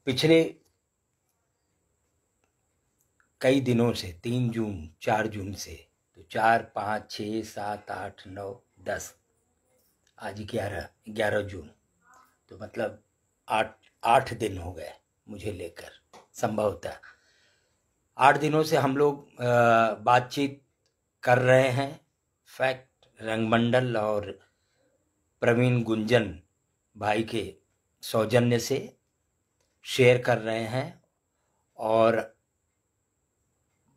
पिछले कई दिनों से 3 जून 4 जून से, तो 4, 5, 6, 7, 8, 9, 10, आज 11 जून, तो मतलब 8 दिन हो गए मुझे लेकर। संभवतः 8 दिनों से हम लोग बातचीत कर रहे हैं। फैक्ट रंगमंडल और प्रवीण गुंजन भाई के सौजन्य से शेयर कर रहे हैं और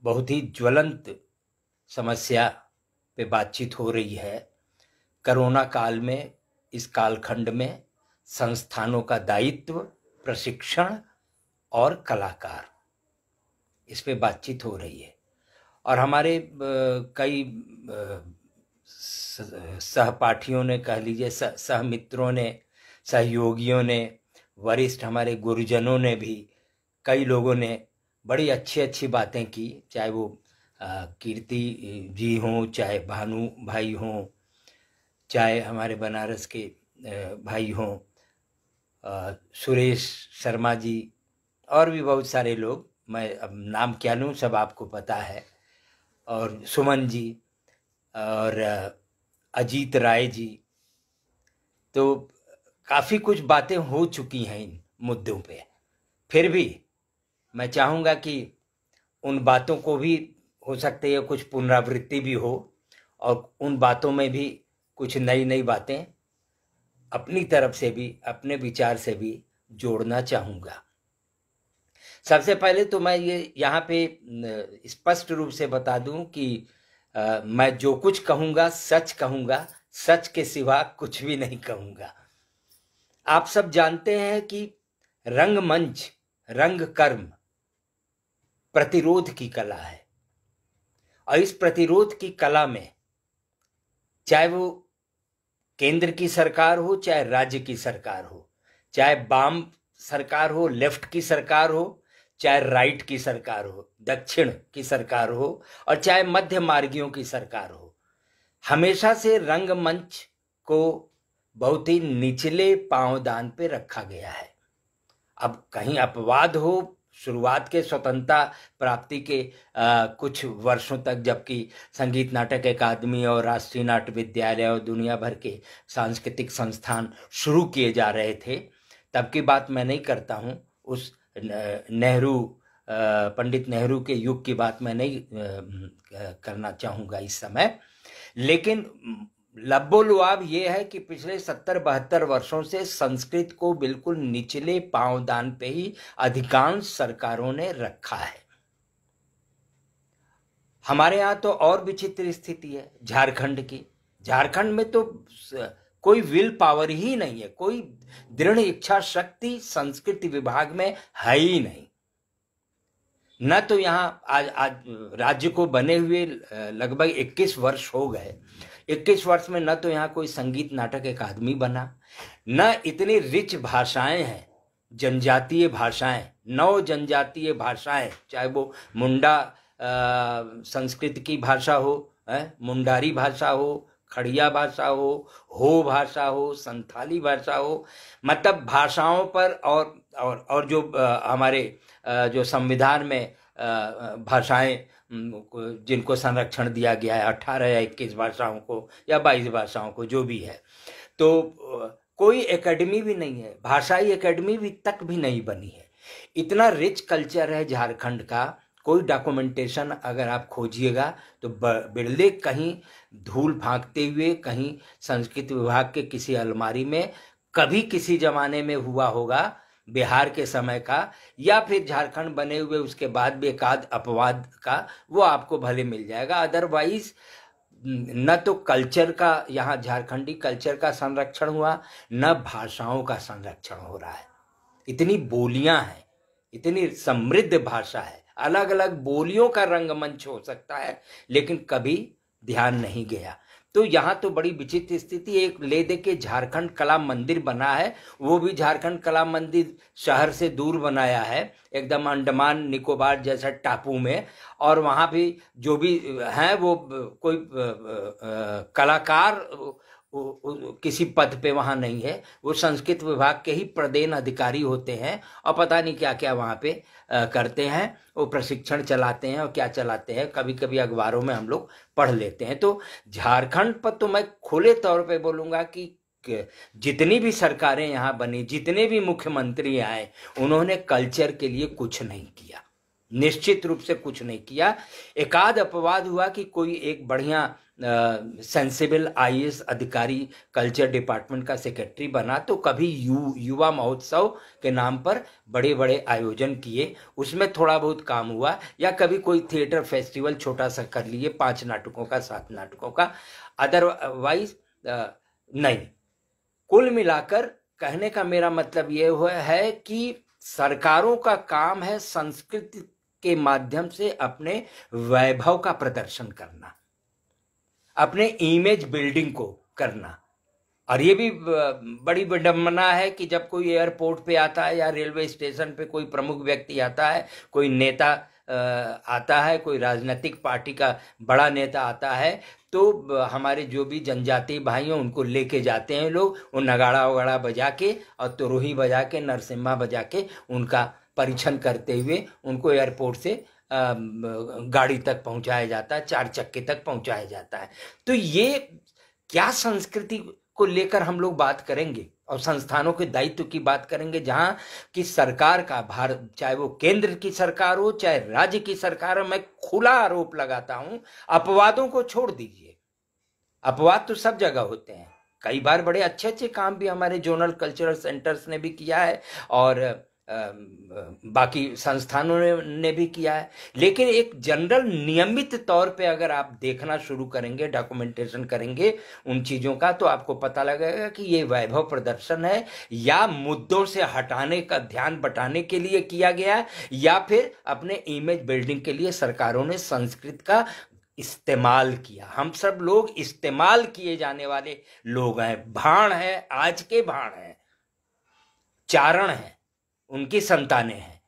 बहुत ही ज्वलंत समस्या पे बातचीत हो रही है। कोरोना काल में, इस कालखंड में संस्थानों का दायित्व, प्रशिक्षण और कलाकार, इस पे बातचीत हो रही है। और हमारे कई सहपाठियों ने, कह लीजिए सहमित्रों ने, सहयोगियों ने, वरिष्ठ हमारे गुरुजनों ने भी, कई लोगों ने बड़ी अच्छी अच्छी बातें की, चाहे वो कीर्ति जी हों, चाहे भानु भाई हों, चाहे हमारे बनारस के भाई हों, सुरेश शर्मा जी, और भी बहुत सारे लोग, मैं अब नाम क्या लूँ, सब आपको पता है, और सुमन जी और अजीत राय जी। तो काफ़ी कुछ बातें हो चुकी हैं इन मुद्दों पे। फिर भी मैं चाहूँगा कि उन बातों को भी, हो सकती है कुछ पुनरावृत्ति भी हो, और उन बातों में भी कुछ नई नई बातें अपनी तरफ से भी, अपने विचार से भी जोड़ना चाहूँगा। सबसे पहले तो मैं ये यहाँ पे स्पष्ट रूप से बता दूं कि मैं जो कुछ कहूँगा सच कहूँगा, सच के सिवा कुछ भी नहीं कहूँगा। आप सब जानते हैं कि रंगमंच, रंग कर्म प्रतिरोध की कला है, और इस प्रतिरोध की कला में, चाहे वो केंद्र की सरकार हो, चाहे राज्य की सरकार हो, चाहे वाम सरकार हो, लेफ्ट की सरकार हो, चाहे राइट की सरकार हो, दक्षिण की सरकार हो, और चाहे मध्य मार्गियों की सरकार हो, हमेशा से रंगमंच को बहुत ही निचले पांवदान पे रखा गया है। अब कहीं अपवाद हो, शुरुआत के स्वतंत्रता प्राप्ति के कुछ वर्षों तक, जबकि संगीत नाटक अकादमी और राष्ट्रीय नाट्य विद्यालय और दुनिया भर के सांस्कृतिक संस्थान शुरू किए जा रहे थे, तब की बात मैं नहीं करता हूँ। उस नेहरू, पंडित नेहरू के युग की बात मैं नहीं करना चाहूँगा इस समय। लेकिन लब्बोलुआब ये है कि पिछले 70-72 वर्षों से संस्कृत को बिल्कुल निचले पांवदान पे ही अधिकांश सरकारों ने रखा है। हमारे यहाँ तो और विचित्र स्थिति है झारखंड की। झारखंड में तो कोई विल पावर ही नहीं है, कोई दृढ़ इच्छा शक्ति संस्कृति विभाग में है ही नहीं। न तो यहाँ आज राज्य को बने हुए लगभग 21 वर्ष हो गए। 21 वर्ष में न तो यहाँ कोई संगीत नाटक अकादमी बना, न इतनी रिच भाषाएं हैं, जनजातीय भाषाएं, 9 जनजातीय भाषाएं, चाहे वो मुंडा संस्कृत की भाषा हो, मुंडारी भाषा हो, खड़िया भाषा हो भाषा हो, संथाली भाषा हो, मतलब भाषाओं पर और जो हमारे जो संविधान में भाषाएं जिनको संरक्षण दिया गया है, 18 या 21 भाषाओं को या 22 भाषाओं को, जो भी है, तो कोई एकेडमी भी नहीं है, भाषाई एकेडमी भी तक भी नहीं बनी है। इतना रिच कल्चर है झारखंड का, कोई डॉक्यूमेंटेशन अगर आप खोजिएगा तो बिरले कहीं धूल फांकते हुए कहीं संस्कृत विभाग के किसी अलमारी में कभी किसी जमाने में हुआ होगा, बिहार के समय का, या फिर झारखंड बने हुए उसके बाद भी एकाध अपवाद का, वो आपको भले मिल जाएगा। अदरवाइज न तो कल्चर का, यहाँ झारखंडी कल्चर का संरक्षण हुआ, न भाषाओं का संरक्षण हो रहा है। इतनी बोलियां हैं, इतनी समृद्ध भाषा है, अलग अलग बोलियों का रंगमंच हो सकता है, लेकिन कभी ध्यान नहीं गया। तो यहाँ तो बड़ी विचित्र स्थिति। एक ले दे के झारखंड कला मंदिर बना है, वो भी झारखंड कला मंदिर शहर से दूर बनाया है, एकदम अंडमान निकोबार जैसा टापू में, और वहाँ भी जो भी हैं वो कोई कलाकार किसी पद पे वहाँ नहीं है, वो संस्कृत विभाग के ही प्रदेन अधिकारी होते हैं और पता नहीं क्या क्या वहाँ पे करते हैं। वो प्रशिक्षण चलाते हैं और क्या चलाते हैं, कभी कभी अखबारों में हम लोग पढ़ लेते हैं। तो झारखंड पर तो मैं खुले तौर पे बोलूँगा कि जितनी भी सरकारें यहाँ बनी, जितने भी मुख्यमंत्री आए, उन्होंने कल्चर के लिए कुछ नहीं किया, निश्चित रूप से कुछ नहीं किया। एक आध अपवाद हुआ कि कोई एक बढ़िया सेंसिबल आईएएस अधिकारी कल्चर डिपार्टमेंट का सेक्रेटरी बना तो कभी युवा महोत्सव के नाम पर बड़े बड़े आयोजन किए, उसमें थोड़ा बहुत काम हुआ, या कभी कोई थिएटर फेस्टिवल छोटा सा कर लिए, 5 नाटकों का 7 नाटकों का, अदरवाइज नहीं। कुल मिलाकर कहने का मेरा मतलब ये है कि सरकारों का काम है संस्कृति के माध्यम से अपने वैभव का प्रदर्शन करना, अपने इमेज बिल्डिंग को करना। और ये भी बड़ी विडंबना है कि जब कोई एयरपोर्ट पे आता है या रेलवे स्टेशन पे कोई प्रमुख व्यक्ति आता है, कोई नेता आता है, कोई राजनीतिक पार्टी का बड़ा नेता आता है, तो हमारे जो भी जनजाति भाई हैं उनको लेके जाते हैं लोग, वो नगाड़ा वगाड़ा बजा के और तुरही बजा के, नरसिम्हा बजा के उनका परीक्षण करते हुए उनको एयरपोर्ट से गाड़ी तक पहुंचाया जाता है, 4 चक्के तक पहुंचाया जाता है। तो ये क्या संस्कृति को लेकर हम लोग बात करेंगे और संस्थानों के दायित्व की बात करेंगे, जहां कि सरकार का भारत, चाहे वो केंद्र की सरकार हो चाहे राज्य की सरकार हो, मैं खुला आरोप लगाता हूं, अपवादों को छोड़ दीजिए, अपवाद तो सब जगह होते हैं। कई बार बड़े अच्छे अच्छे काम भी हमारे जोनल कल्चरल सेंटर्स ने भी किया है और बाकी संस्थानों ने भी किया है, लेकिन एक जनरल नियमित तौर पे अगर आप देखना शुरू करेंगे, डॉक्यूमेंटेशन करेंगे उन चीज़ों का, तो आपको पता लगेगा कि ये वैभव प्रदर्शन है या मुद्दों से हटाने का, ध्यान बटाने के लिए किया गया है, या फिर अपने इमेज बिल्डिंग के लिए सरकारों ने संस्कृत का इस्तेमाल किया। हम सब लोग इस्तेमाल किए जाने वाले लोग हैं, भाण है, आज के भाण हैं, चारण हैं, उनकी संतानें हैं।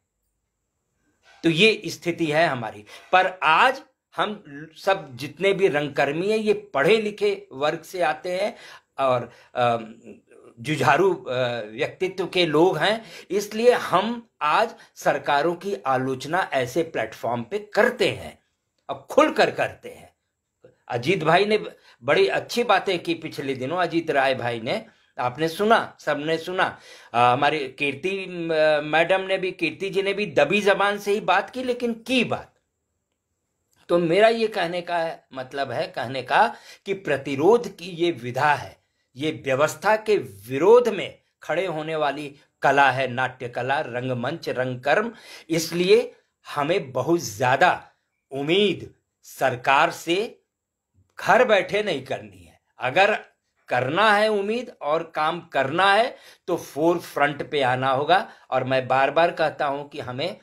तो ये स्थिति है हमारी। पर आज हम सब जितने भी रंगकर्मी हैं, ये पढ़े लिखे वर्ग से आते हैं और जुझारू व्यक्तित्व के लोग हैं, इसलिए हम आज सरकारों की आलोचना ऐसे प्लेटफॉर्म पे करते हैं और खुलकर करते हैं। अजीत भाई ने बड़ी अच्छी बातें की पिछले दिनों, अजीत राय भाई ने, आपने सुना, सबने सुना। हमारी कीर्ति मैडम ने भी, कीर्ति जी ने भी दबी जबान से ही बात की, लेकिन की बात। तो मेरा ये कहने का मतलब है, कहने का कि प्रतिरोध की ये विधा है, ये व्यवस्था के विरोध में खड़े होने वाली कला है, नाट्य कला, रंगमंच, रंगकर्म। इसलिए हमें बहुत ज्यादा उम्मीद सरकार से घर बैठे नहीं करनी है। अगर करना है उम्मीद और काम करना है तो फोर फ्रंट पे आना होगा। और मैं बार बार कहता हूं कि हमें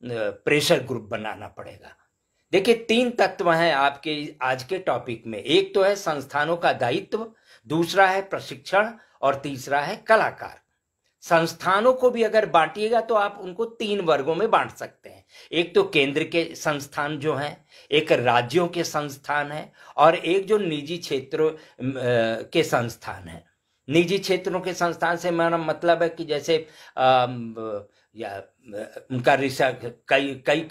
प्रेशर ग्रुप बनाना पड़ेगा। देखिए, 3 तत्व हैं आपके आज के टॉपिक में। एक तो है संस्थानों का दायित्व, दूसरा है प्रशिक्षण और तीसरा है कलाकार। संस्थानों को भी अगर बांटिएगा तो आप उनको 3 वर्गों में बांट सकते हैं। एक तो केंद्र के संस्थान जो हैं, एक राज्यों के संस्थान हैं और एक जो निजी क्षेत्रों के संस्थान हैं। निजी क्षेत्रों के संस्थान से मेरा मतलब है कि जैसे या उनका रिसर्च कई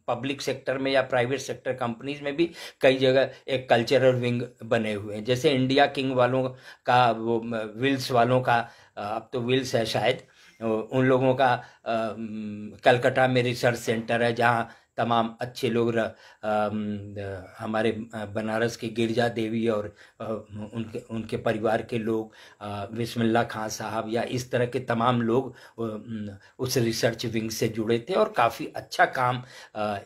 पब्लिक सेक्टर में या प्राइवेट सेक्टर कंपनीज में भी कई जगह एक कल्चरल विंग बने हुए हैं। जैसे इंडिया किंग वालों का, वो विल्स वालों का, अब तो विल्स है शायद, उन लोगों का कलकत्ता में रिसर्च सेंटर है, जहाँ तमाम अच्छे लोग हमारे बनारस की गिरजा देवी और उनके परिवार के लोग, बिस्मिल्लाह खां साहब या इस तरह के तमाम लोग उस रिसर्च विंग से जुड़े थे और काफ़ी अच्छा काम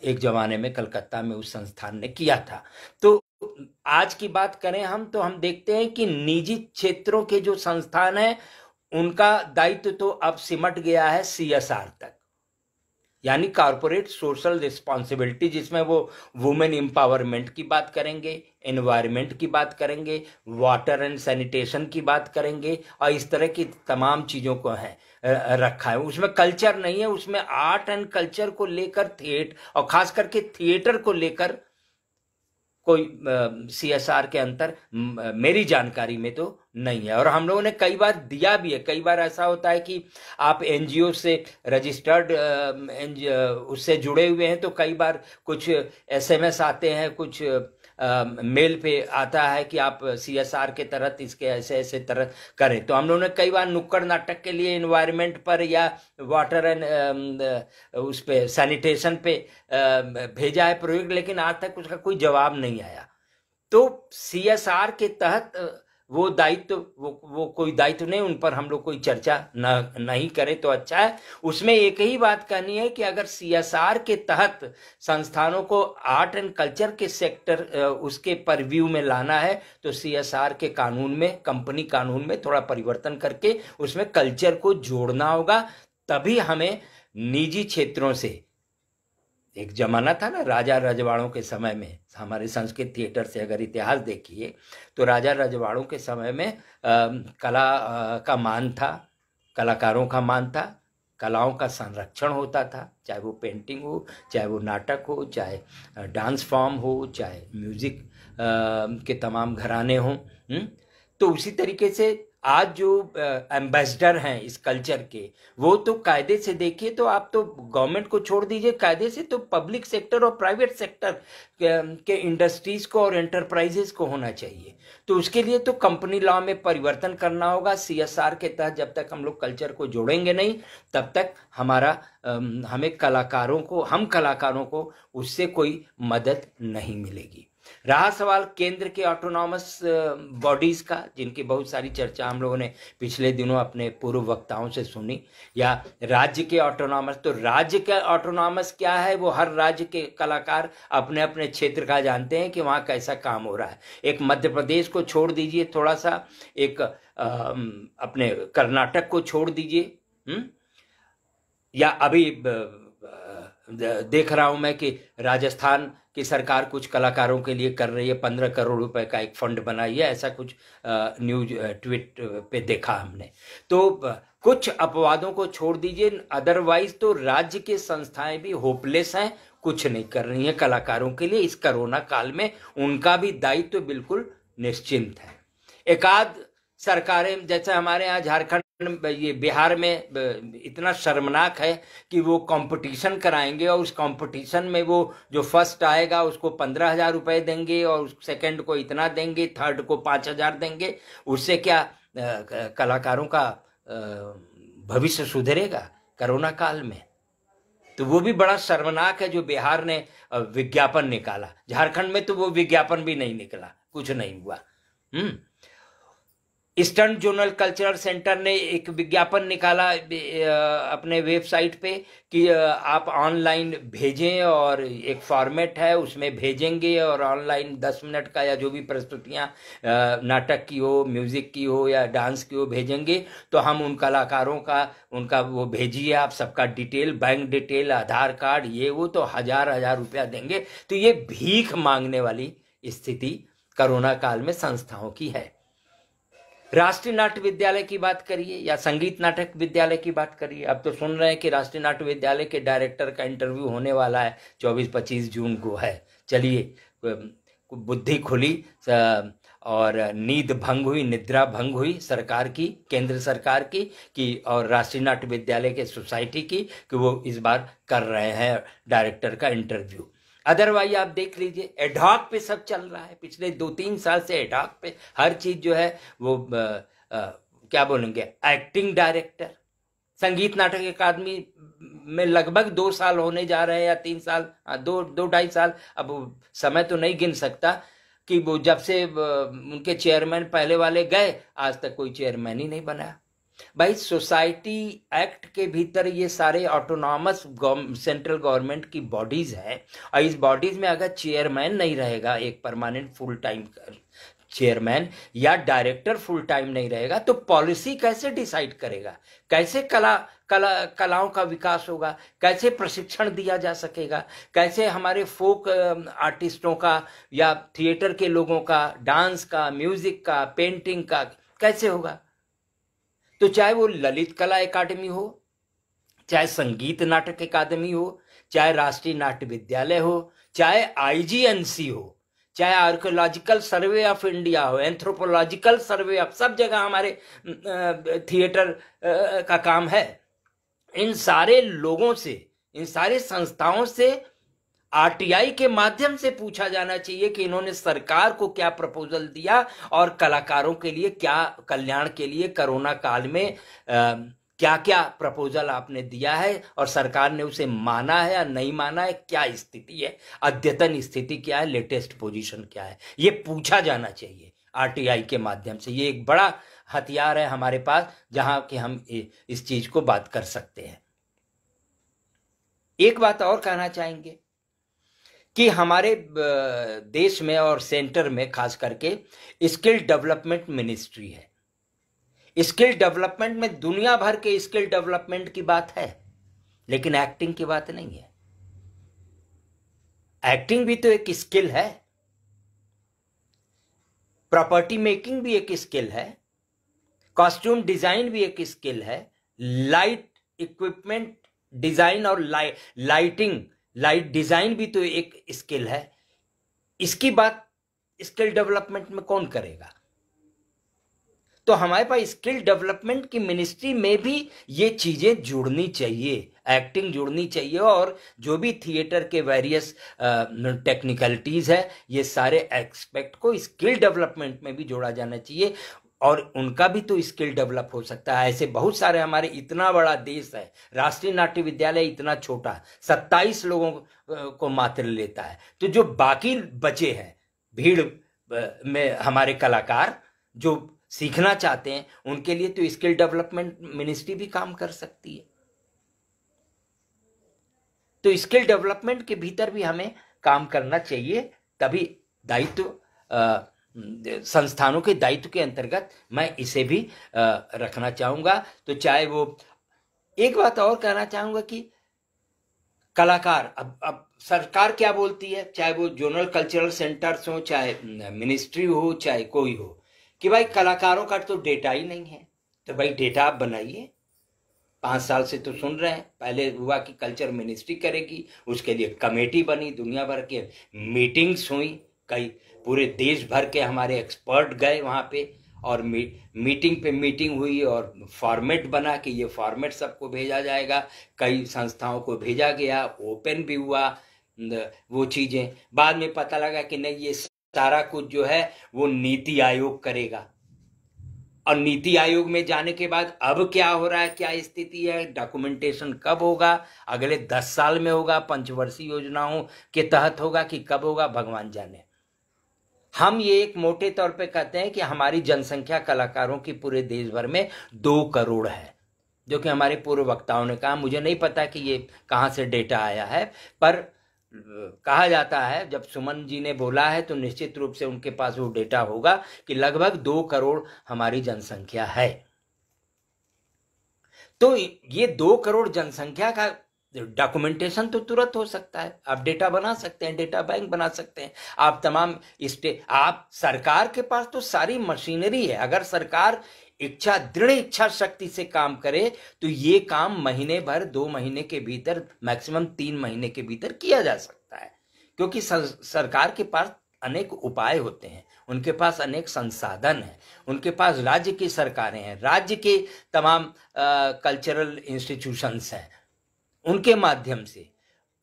एक ज़माने में कलकत्ता में उस संस्थान ने किया था। तो आज की बात करें हम, तो हम देखते हैं कि निजी क्षेत्रों के जो संस्थान हैं उनका दायित्व तो अब सिमट गया है CSR तक, यानी कॉर्पोरेट सोशल रिस्पॉन्सिबिलिटी, जिसमें वो वुमेन एम्पावरमेंट की बात करेंगे, एनवायरनमेंट की बात करेंगे, वाटर एंड सैनिटेशन की बात करेंगे और इस तरह की तमाम चीज़ों को है रखा है। उसमें कल्चर नहीं है, उसमें आर्ट एंड कल्चर को लेकर, थिएटर और खास करके थिएटर को लेकर कोई CSR के अंतर मेरी जानकारी में तो नहीं है। और हम लोगों ने कई बार दिया भी है। कई बार ऐसा होता है कि आप NGO से रजिस्टर्ड उससे जुड़े हुए हैं, तो कई बार कुछ SMS आते हैं, कुछ मेल पे आता है कि आप CSR के तहत इसके ऐसे ऐसे तरह करें। तो हम लोगों ने कई बार नुक्कड़ नाटक के लिए इन्वायरमेंट पर या वाटर एंड उस पे सैनिटेशन पे भेजा है प्रयोग, लेकिन आज तक उसका कोई जवाब नहीं आया। तो CSR के तहत वो दायित्व, वो कोई दायित्व नहीं, उन पर हम लोग कोई चर्चा नहीं करें तो अच्छा है। उसमें एक ही बात कहनी है कि अगर CSR के तहत संस्थानों को आर्ट एंड कल्चर के सेक्टर उसके परव्यू में लाना है, तो CSR के कानून में, कंपनी कानून में थोड़ा परिवर्तन करके उसमें कल्चर को जोड़ना होगा। तभी हमें निजी क्षेत्रों से, एक जमाना था ना राजा रजवाड़ों के समय में, हमारे संस्कृत थिएटर से अगर इतिहास देखिए तो राजा रजवाड़ों के समय में कला का मान था, कलाकारों का मान था, कलाओं का संरक्षण होता था, चाहे वो पेंटिंग हो, चाहे वो नाटक हो, चाहे डांस फॉर्म हो, चाहे म्यूजिक के तमाम घराने हों। तो उसी तरीके से आज जो एम्बेसडर हैं इस कल्चर के, वो तो कायदे से देखिए, तो आप तो गवर्नमेंट को छोड़ दीजिए, कायदे से तो पब्लिक सेक्टर और प्राइवेट सेक्टर के इंडस्ट्रीज को और एंटरप्राइजेस को होना चाहिए। तो उसके लिए तो कंपनी लॉ में परिवर्तन करना होगा। CSR के तहत जब तक हम लोग कल्चर को जोड़ेंगे नहीं, तब तक हमें कलाकारों को उससे कोई मदद नहीं मिलेगी। रहा सवाल केंद्र के ऑटोनॉमस बॉडीज का, जिनकी बहुत सारी चर्चा हम लोगों ने पिछले दिनों अपने पूर्व वक्ताओं से सुनी, या राज्य के ऑटोनॉमस, तो राज्य का ऑटोनॉमस क्या है, वो हर राज्य के कलाकार अपने अपने क्षेत्र का जानते हैं कि वहाँ कैसा काम हो रहा है। एक मध्य प्रदेश को छोड़ दीजिए थोड़ा सा, एक अपने कर्नाटक को छोड़ दीजिए, या अभी देख रहा हूं मैं कि राजस्थान की सरकार कुछ कलाकारों के लिए कर रही है, 15 करोड़ रुपए का एक फंड बनाई है, ऐसा कुछ न्यूज ट्वीट पे देखा हमने। तो कुछ अपवादों को छोड़ दीजिए, अदरवाइज तो राज्य की संस्थाएं भी होपलेस हैं, कुछ नहीं कर रही हैं कलाकारों के लिए। इस कोरोना काल में उनका भी दायित्व बिल्कुल निश्चिंत है। एकाध सरकारें, जैसे हमारे यहाँ झारखंड, ये बिहार में इतना शर्मनाक है कि वो कंपटीशन कराएंगे और उस कंपटीशन में वो जो फर्स्ट आएगा उसको 15,000 रुपए देंगे, और सेकंड को इतना देंगे, थर्ड को 5,000 देंगे। उससे क्या कलाकारों का भविष्य सुधरेगा कोरोना काल में? तो वो भी बड़ा शर्मनाक है जो बिहार ने विज्ञापन निकाला। झारखंड में तो वो विज्ञापन भी नहीं निकला, कुछ नहीं हुआ। ईस्टर्न जोनल कल्चरल सेंटर ने एक विज्ञापन निकाला अपने वेबसाइट पे कि आप ऑनलाइन भेजें, और एक फॉर्मेट है उसमें भेजेंगे, और ऑनलाइन 10 मिनट का या जो भी प्रस्तुतियां नाटक की हो, म्यूजिक की हो या डांस की हो भेजेंगे, तो हम उन कलाकारों का उनका वो भेजिए आप सबका डिटेल, बैंक डिटेल, आधार कार्ड, ये वो, तो 1,000 रुपया देंगे। तो ये भीख मांगने वाली स्थिति कोरोना काल में संस्थाओं की है। राष्ट्रीय नाट्य विद्यालय की बात करिए या संगीत नाटक विद्यालय की बात करिए। अब तो सुन रहे हैं कि राष्ट्रीय नाट्य विद्यालय के डायरेक्टर का इंटरव्यू होने वाला है, 24-25 जून को है। चलिए, बुद्धि खुली और नींद भंग हुई, निद्रा भंग हुई सरकार की, केंद्र सरकार की और राष्ट्रीय नाट्य विद्यालय के सोसाइटी की, कि वो इस बार कर रहे हैं डायरेक्टर का इंटरव्यू। अदरवाइज आप देख लीजिए, एडहॉक पे सब चल रहा है। पिछले 2-3 साल से एडहॉक पे हर चीज जो है वो क्या बोलेंगे, एक्टिंग डायरेक्टर। संगीत नाटक अकादमी में लगभग 2 साल होने जा रहे हैं, या 3 साल, 2-2.5 साल, अब समय तो नहीं गिन सकता, कि वो जब से उनके चेयरमैन पहले वाले गए, आज तक कोई चेयरमैन ही नहीं बना। भाई, सोसाइटी एक्ट के भीतर ये सारे ऑटोनॉमस सेंट्रल गवर्नमेंट की बॉडीज है, और इस बॉडीज में अगर चेयरमैन नहीं रहेगा, एक परमानेंट फुल टाइम चेयरमैन या डायरेक्टर फुल टाइम नहीं रहेगा, तो पॉलिसी कैसे डिसाइड करेगा? कैसे कलाओं का विकास होगा? कैसे प्रशिक्षण दिया जा सकेगा? कैसे हमारे फोक आर्टिस्टों का या थिएटर के लोगों का, डांस का, म्यूजिक का, पेंटिंग का कैसे होगा? तो चाहे वो ललित कला एकेडमी हो, चाहे संगीत नाटक अकादमी हो, चाहे राष्ट्रीय नाट्य विद्यालय हो, चाहे IGNC हो, चाहे आर्कियोलॉजिकल सर्वे ऑफ इंडिया हो, एंथ्रोपोलॉजिकल सर्वे ऑफ, सब जगह हमारे थिएटर का काम है। इन सारे लोगों से, इन सारे संस्थाओं से आरटीआई के माध्यम से पूछा जाना चाहिए कि इन्होंने सरकार को क्या प्रपोजल दिया और कलाकारों के लिए क्या, कल्याण के लिए कोरोना काल में क्या क्या प्रपोजल आपने दिया है और सरकार ने उसे माना है या नहीं माना है, क्या स्थिति है, अद्यतन स्थिति क्या है, लेटेस्ट पोजीशन क्या है, ये पूछा जाना चाहिए आरटीआई के माध्यम से। ये एक बड़ा हथियार है हमारे पास जहां कि हम इस चीज को बात कर सकते हैं। एक बात और कहना चाहेंगे कि हमारे देश में और सेंटर में खास करके स्किल डेवलपमेंट मिनिस्ट्री है। स्किल डेवलपमेंट में दुनिया भर के स्किल डेवलपमेंट की बात है, लेकिन एक्टिंग की बात नहीं है। एक्टिंग भी तो एक स्किल है, प्रॉपर्टी मेकिंग भी एक स्किल है, कॉस्ट्यूम डिजाइन भी एक स्किल है, लाइट इक्विपमेंट डिजाइन और लाइटिंग, लाइट डिजाइन भी तो एक स्किल है। इसकी बात स्किल डेवलपमेंट में कौन करेगा? तो हमारे पास स्किल डेवलपमेंट की मिनिस्ट्री में भी ये चीजें जुड़नी चाहिए, एक्टिंग जुड़नी चाहिए, और जो भी थिएटर के वेरियस टेक्निकलिटीज है, ये सारे एक्सपेक्ट को स्किल डेवलपमेंट में भी जोड़ा जाना चाहिए, और उनका भी तो स्किल डेवलप हो सकता है। ऐसे बहुत सारे, हमारे इतना बड़ा देश है, राष्ट्रीय नाट्य विद्यालय इतना छोटा 27 लोगों को मात्र लेता है, तो जो बाकी बचे हैं भीड़ में हमारे कलाकार जो सीखना चाहते हैं, उनके लिए तो स्किल डेवलपमेंट मिनिस्ट्री भी काम कर सकती है। तो स्किल डेवलपमेंट के भीतर भी हमें काम करना चाहिए, तभी दायित्व संस्थानों के दायित्व के अंतर्गत मैं इसे भी रखना चाहूंगा। तो चाहे वो, एक बात और कहना चाहूंगा कि कलाकार, अब सरकार क्या बोलती है, चाहे वो जोनल कल्चरल सेंटर्स हो, चाहे मिनिस्ट्री हो, चाहे कोई हो, कि भाई कलाकारों का तो डेटा ही नहीं है, तो भाई डेटा आप बनाइए। 5 साल से तो सुन रहे हैं, पहले हुआ कि कल्चर मिनिस्ट्री करेगी, उसके लिए कमेटी बनी, दुनिया भर के मीटिंग्स हुई, कई पूरे देश भर के हमारे एक्सपर्ट गए वहाँ पे, और मीटिंग पे मीटिंग हुई, और फॉर्मेट बना कि ये फॉर्मेट सबको भेजा जाएगा, कई संस्थाओं को भेजा गया, ओपन भी हुआ वो चीज़ें। बाद में पता लगा कि नहीं, ये सारा कुछ जो है वो नीति आयोग करेगा, और नीति आयोग में जाने के बाद अब क्या हो रहा है, क्या स्थिति है, डॉक्यूमेंटेशन कब होगा, अगले 10 साल में होगा, पंचवर्षीय योजनाओं के तहत होगा कि कब होगा, भगवान जाने। हम ये एक मोटे तौर पे कहते हैं कि हमारी जनसंख्या कलाकारों की पूरे देश भर में 2 करोड़ है, जो कि हमारे पूर्व वक्ताओं ने कहा। मुझे नहीं पता कि ये कहाँ से डेटा आया है, पर कहा जाता है, जब सुमन जी ने बोला है तो निश्चित रूप से उनके पास वो डेटा होगा कि लगभग 2 करोड़ हमारी जनसंख्या है। तो ये 2 करोड़ जनसंख्या का डॉक्यूमेंटेशन तो तुरंत हो सकता है, आप डेटा बना सकते हैं, डेटा बैंक बना सकते हैं, आप तमाम आप सरकार के पास तो सारी मशीनरी है। अगर सरकार दृढ़ इच्छा शक्ति से काम करे तो ये काम महीने भर, 2 महीने के भीतर, मैक्सिमम 3 महीने के भीतर किया जा सकता है, क्योंकि सरकार के पास अनेक उपाय होते हैं, उनके पास अनेक संसाधन हैं, उनके पास राज्य की सरकारें हैं, राज्य के तमाम कल्चरल इंस्टीट्यूशंस हैं, उनके माध्यम से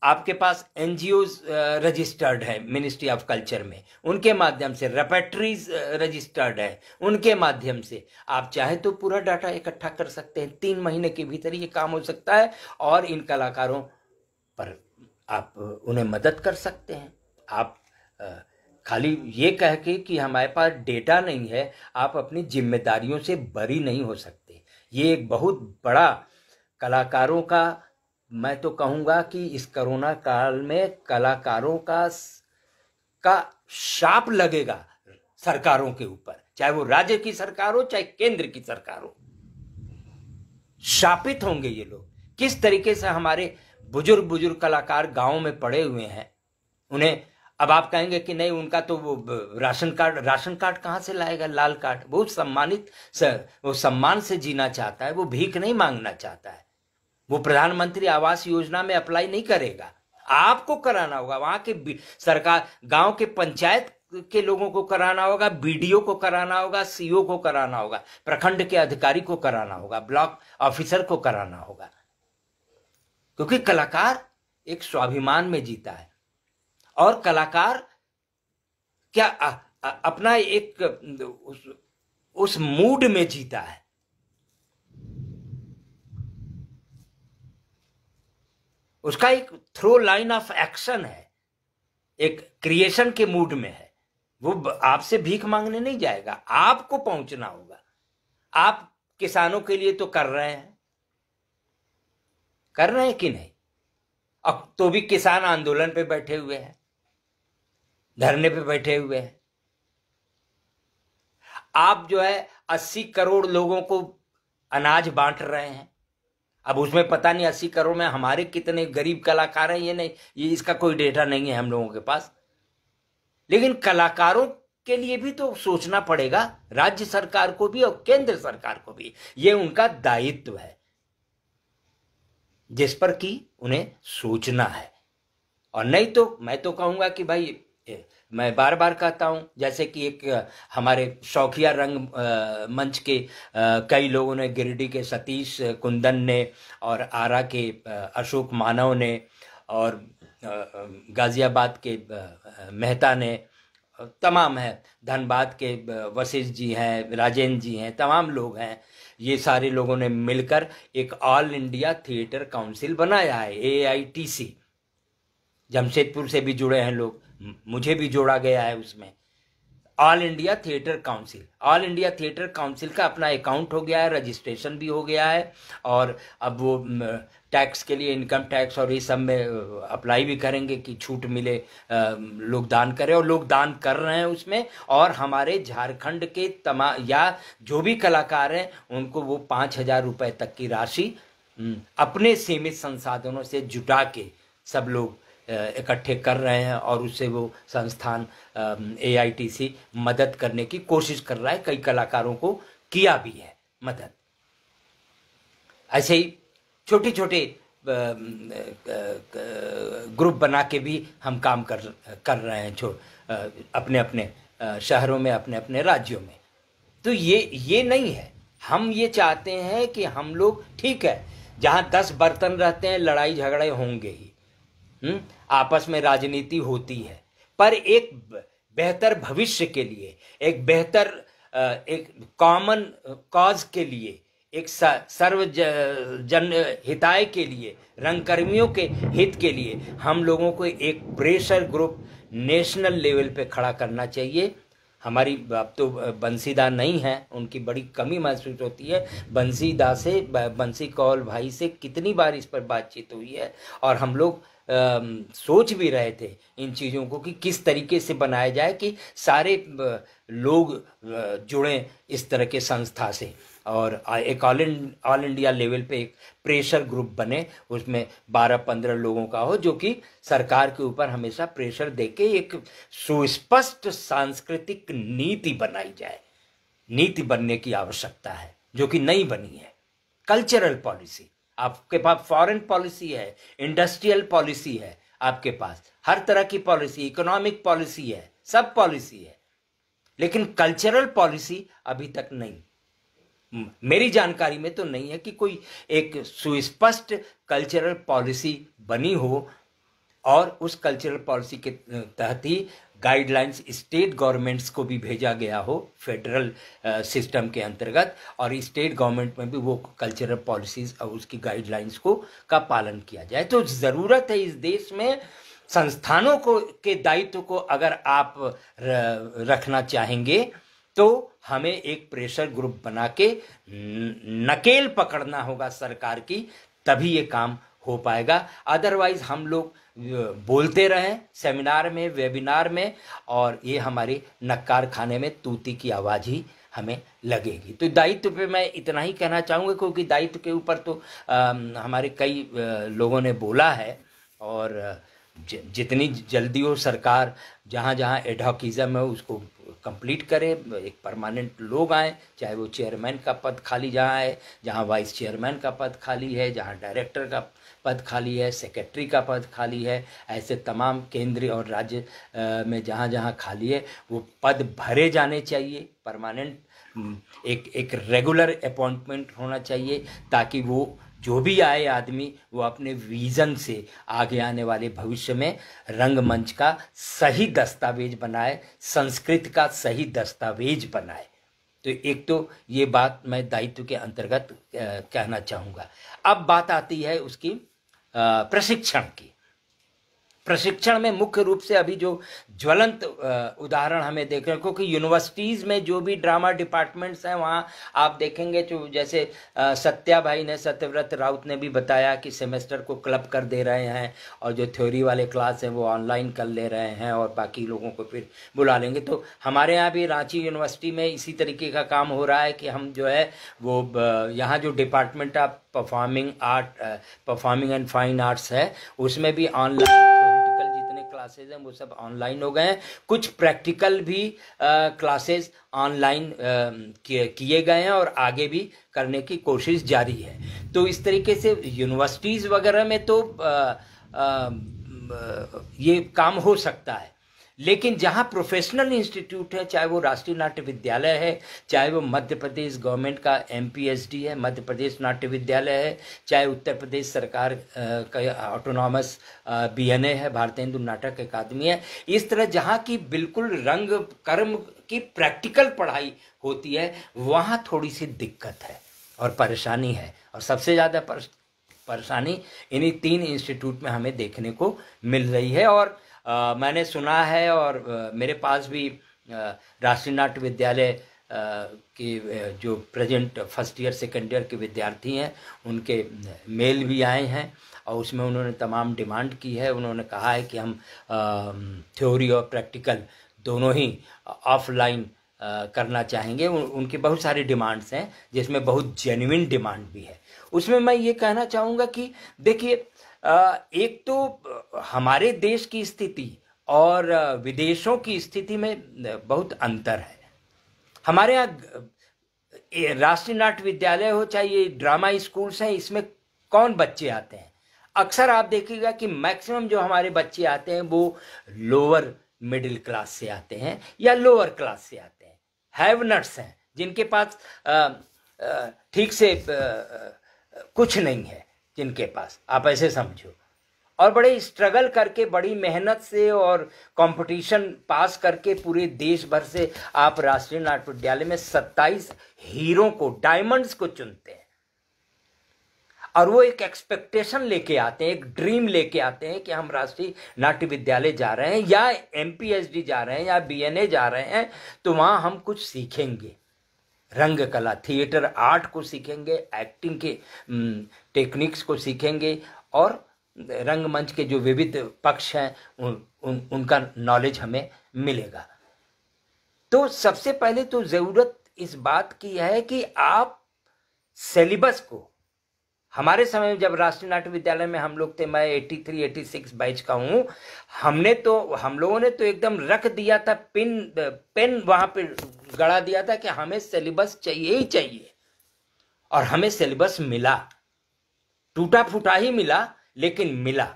आपके पास एनजीओज रजिस्टर्ड है मिनिस्ट्री ऑफ कल्चर में, उनके माध्यम से रेपेट्रीज रजिस्टर्ड है, उनके माध्यम से आप चाहे तो पूरा डाटा इकट्ठा कर सकते हैं। 3 महीने के भीतर ये काम हो सकता है, और इन कलाकारों पर आप उन्हें मदद कर सकते हैं। आप खाली ये कह के कि हमारे पास डेटा नहीं है, आप अपनी जिम्मेदारियों से बरी नहीं हो सकते। ये एक बहुत बड़ा कलाकारों का, मैं तो कहूँगा कि इस कोरोना काल में कलाकारों का शाप लगेगा सरकारों के ऊपर, चाहे वो राज्य की सरकार हो, चाहे केंद्र की सरकार हो। शापित होंगे ये लोग। किस तरीके से हमारे बुजुर्ग कलाकार गांवों में पड़े हुए हैं, उन्हें अब आप कहेंगे कि नहीं, उनका तो वो राशन कार्ड कहाँ से लाएगा, लाल कार्ड। बहुत सम्मानित, वो सम्मान से जीना चाहता है, वो भीख नहीं मांगना चाहता है, वो प्रधानमंत्री आवास योजना में अप्लाई नहीं करेगा, आपको कराना होगा। वहां के सरकार, गांव के पंचायत के लोगों को कराना होगा, बीडीओ को कराना होगा, सीओ को कराना होगा, प्रखंड के अधिकारी को कराना होगा, ब्लॉक ऑफिसर को कराना होगा, क्योंकि कलाकार एक स्वाभिमान में जीता है। और कलाकार क्या अपना एक उस मूड में जीता है। उसका एक थ्रो लाइन ऑफ एक्शन है, एक क्रिएशन के मूड में है। वो आपसे भीख मांगने नहीं जाएगा, आपको पहुंचना होगा। आप किसानों के लिए तो कर रहे हैं कि नहीं? अब तो भी किसान आंदोलन पे बैठे हुए हैं, धरने पे बैठे हुए हैं। आप जो है 80 करोड़ लोगों को अनाज बांट रहे हैं। अब उसमें पता नहीं 80 करोड़ में हमारे कितने गरीब कलाकार हैं, ये नहीं, ये इसका कोई डेटा नहीं है हम लोगों के पास। लेकिन कलाकारों के लिए भी तो सोचना पड़ेगा, राज्य सरकार को भी और केंद्र सरकार को भी। ये उनका दायित्व है जिस पर कि उन्हें सोचना है। और नहीं तो मैं तो कहूंगा कि भाई, मैं बार बार कहता हूं, जैसे कि एक हमारे शौकिया रंग मंच के कई लोगों ने, गिरिडीह के सतीश कुंदन ने, और आरा के अशोक मानव ने, और गाजियाबाद के मेहता ने, तमाम है, धनबाद के वशिष्ठ जी हैं, राजेंद्र जी हैं, तमाम लोग हैं। ये सारे लोगों ने मिलकर एक ऑल इंडिया थिएटर काउंसिल बनाया है, AITC। जमशेदपुर से भी जुड़े हैं लोग, मुझे भी जोड़ा गया है उसमें। All India theatre council, all India theatre council का अपना अकाउंट हो गया है, रजिस्ट्रेशन भी हो गया है, और अब वो टैक्स के लिए, इनकम टैक्स और ये सब में अप्लाई भी करेंगे कि छूट मिले, लोग दान करें, और लोग दान कर रहे हैं उसमें। और हमारे झारखंड के या जो भी कलाकार हैं उनको वो 5,000 रुपये तक की राशि अपने सीमित संसाधनों से जुटा के सब लोग इकट्ठे कर रहे हैं, और उससे वो संस्थान AITC मदद करने की कोशिश कर रहा है। कई कलाकारों को किया भी है मदद। ऐसे ही छोटे छोटे ग्रुप बना के भी हम काम कर रहे हैं, अपने अपने शहरों में, अपने अपने राज्यों में। तो ये नहीं है। हम ये चाहते हैं कि हम लोग, ठीक है, जहाँ 10 बर्तन रहते हैं लड़ाई झगड़े होंगे ही, आपस में राजनीति होती है, पर एक बेहतर भविष्य के लिए, एक बेहतर एक कॉमन कॉज के लिए, एक सर्व जन हिताय के लिए, रंगकर्मियों के हित के लिए हम लोगों को एक प्रेशर ग्रुप नेशनल लेवल पे खड़ा करना चाहिए। हमारी, अब तो बंसीदा नहीं है, उनकी बड़ी कमी महसूस होती है। बंसी कौल भाई से कितनी बार इस पर बातचीत हुई है, और हम लोग सोच भी रहे थे इन चीज़ों को कि किस तरीके से बनाया जाए कि सारे लोग जुड़ें इस तरह के संस्था से, और एक ऑल इंडिया लेवल पे एक प्रेशर ग्रुप बने, उसमें 12-15 लोगों का हो, जो कि सरकार के ऊपर हमेशा प्रेशर देके एक सुस्पष्ट सांस्कृतिक नीति बनाई जाए। नीति बनने की आवश्यकता है, जो कि नहीं बनी है। कल्चरल पॉलिसी, आपके पास फॉरेन पॉलिसी है, इंडस्ट्रियल पॉलिसी है, आपके पास हर तरह की पॉलिसी, इकोनॉमिक पॉलिसी है, सब पॉलिसी है, लेकिन कल्चरल पॉलिसी अभी तक नहीं, मेरी जानकारी में तो नहीं है कि कोई एक सुस्पष्ट कल्चरल पॉलिसी बनी हो, और उस कल्चरल पॉलिसी के तहत ही गाइडलाइंस स्टेट गवर्नमेंट्स को भी भेजा गया हो, फेडरल सिस्टम के अंतर्गत, और स्टेट गवर्नमेंट में भी वो कल्चरल पॉलिसीज और उसकी गाइडलाइंस का पालन किया जाए। तो ज़रूरत है इस देश में संस्थानों के दायित्व को अगर आप रखना चाहेंगे तो हमें एक प्रेशर ग्रुप बना के नकेल पकड़ना होगा सरकार की, तभी ये काम हो पाएगा। अदरवाइज हम लोग बोलते रहें सेमिनार में, वेबिनार में, और ये हमारी नक्कार खाने में तूती की आवाज़ ही हमें लगेगी। तो दायित्व पे मैं इतना ही कहना चाहूँगा, क्योंकि दायित्व के ऊपर तो हमारे कई लोगों ने बोला है, और जितनी जल्दी हो सरकार जहाँ जहाँ एडहॉकिज्म है उसको कंप्लीट करे, एक परमानेंट लोग आए, चाहे वो चेयरमैन का पद खाली जहाँ है, जहाँ वाइस चेयरमैन का पद खाली है, जहाँ डायरेक्टर का पद खाली है, सेक्रेटरी का पद खाली है, ऐसे तमाम केंद्र और राज्य में जहाँ जहाँ खाली है वो पद भरे जाने चाहिए। परमानेंट एक रेगुलर अपॉइंटमेंट होना चाहिए, ताकि वो जो भी आए आदमी वो अपने विज़न से आगे आने वाले भविष्य में रंगमंच का सही दस्तावेज बनाए, संस्कृत का सही दस्तावेज बनाए। तो एक तो ये बात मैं दायित्व के अंतर्गत कहना चाहूँगा। अब बात आती है उसकी प्रशिक्षण की। प्रशिक्षण में मुख्य रूप से अभी जो ज्वलंत उदाहरण हमें देख रहे हैं, क्योंकि यूनिवर्सिटीज़ में जो भी ड्रामा डिपार्टमेंट्स हैं वहाँ आप देखेंगे जो जैसे सत्या भाई ने, सत्यव्रत राउत ने भी बताया कि सेमेस्टर को क्लब कर दे रहे हैं और जो थ्योरी वाले क्लास हैं वो ऑनलाइन कर ले रहे हैं और बाकी लोगों को फिर बुला लेंगे। तो हमारे यहाँ भी रांची यूनिवर्सिटी में इसी तरीके का काम हो रहा है कि हम जो है वो यहाँ जो department of performing and fine arts है उसमें भी ऑनलाइन क्लासेज हैं वो सब ऑनलाइन हो गए हैं। कुछ प्रैक्टिकल भी क्लासेस ऑनलाइन किए गए हैं और आगे भी करने की कोशिश जारी है। तो इस तरीके से यूनिवर्सिटीज़ वगैरह में तो ये काम हो सकता है, लेकिन जहाँ प्रोफेशनल इंस्टीट्यूट है, चाहे वो राष्ट्रीय नाट्य विद्यालय है, चाहे वो मध्य प्रदेश गवर्नमेंट का MPSD है, मध्य प्रदेश नाट्य विद्यालय है, चाहे उत्तर प्रदेश सरकार का ऑटोनॉमस BNA है, भारतीय हिंदू नाटक अकादमी है, इस तरह जहाँ की बिल्कुल रंग कर्म की प्रैक्टिकल पढ़ाई होती है वहाँ थोड़ी सी दिक्कत है और परेशानी है। और सबसे ज़्यादा परेशानी इन्हीं 3 इंस्टीट्यूट में हमें देखने को मिल रही है। और मैंने सुना है और मेरे पास भी राष्ट्रीय नाट्य विद्यालय के जो present first year second year के विद्यार्थी हैं उनके मेल भी आए हैं और उसमें उन्होंने तमाम डिमांड की है। उन्होंने कहा है कि हम थ्योरी और प्रैक्टिकल दोनों ही ऑफलाइन करना चाहेंगे। उनके बहुत सारे डिमांड्स हैं जिसमें बहुत जेन्युइन डिमांड भी है। उसमें मैं ये कहना चाहूँगा कि देखिए, एक तो हमारे देश की स्थिति और विदेशों की स्थिति में बहुत अंतर है। हमारे यहाँ राष्ट्रीय नाट्य विद्यालय हो चाहे ये ड्रामा स्कूल्स हैं, इसमें कौन बच्चे आते हैं? अक्सर आप देखिएगा कि मैक्सिमम जो हमारे बच्चे आते हैं वो लोअर मिडिल क्लास से आते हैं या लोअर क्लास से आते हैं, हैवनट्स हैं, जिनके पास ठीक से कुछ नहीं है, जिनके पास आप ऐसे समझो, और बड़े स्ट्रगल करके बड़ी मेहनत से और कंपटीशन पास करके पूरे देश भर से आप राष्ट्रीय नाट्य विद्यालय में 27 हीरो को, डायमंड्स को चुनते हैं और वो एक एक्सपेक्टेशन लेके आते हैं, एक ड्रीम लेके आते हैं कि हम राष्ट्रीय नाट्य विद्यालय जा रहे हैं या MPSD जा रहे हैं या BNA जा रहे हैं तो वहाँ हम कुछ सीखेंगे, रंग कला थिएटर आर्ट को सीखेंगे, एक्टिंग के टेक्निक्स को सीखेंगे और रंगमंच के जो विविध पक्ष हैं उनका नॉलेज हमें मिलेगा। तो सबसे पहले तो ज़रूरत इस बात की है कि आप सिलेबस को, हमारे समय में जब राष्ट्रीय नाट्य विद्यालय में हम लोग थे, मैं 83-86 बैच का हूँ, हम लोगों ने तो एकदम रख दिया था, पेन वहाँ पे गड़ा दिया था कि हमें सिलेबस चाहिए ही चाहिए, और हमें सिलेबस मिला, टूटा फूटा ही मिला लेकिन मिला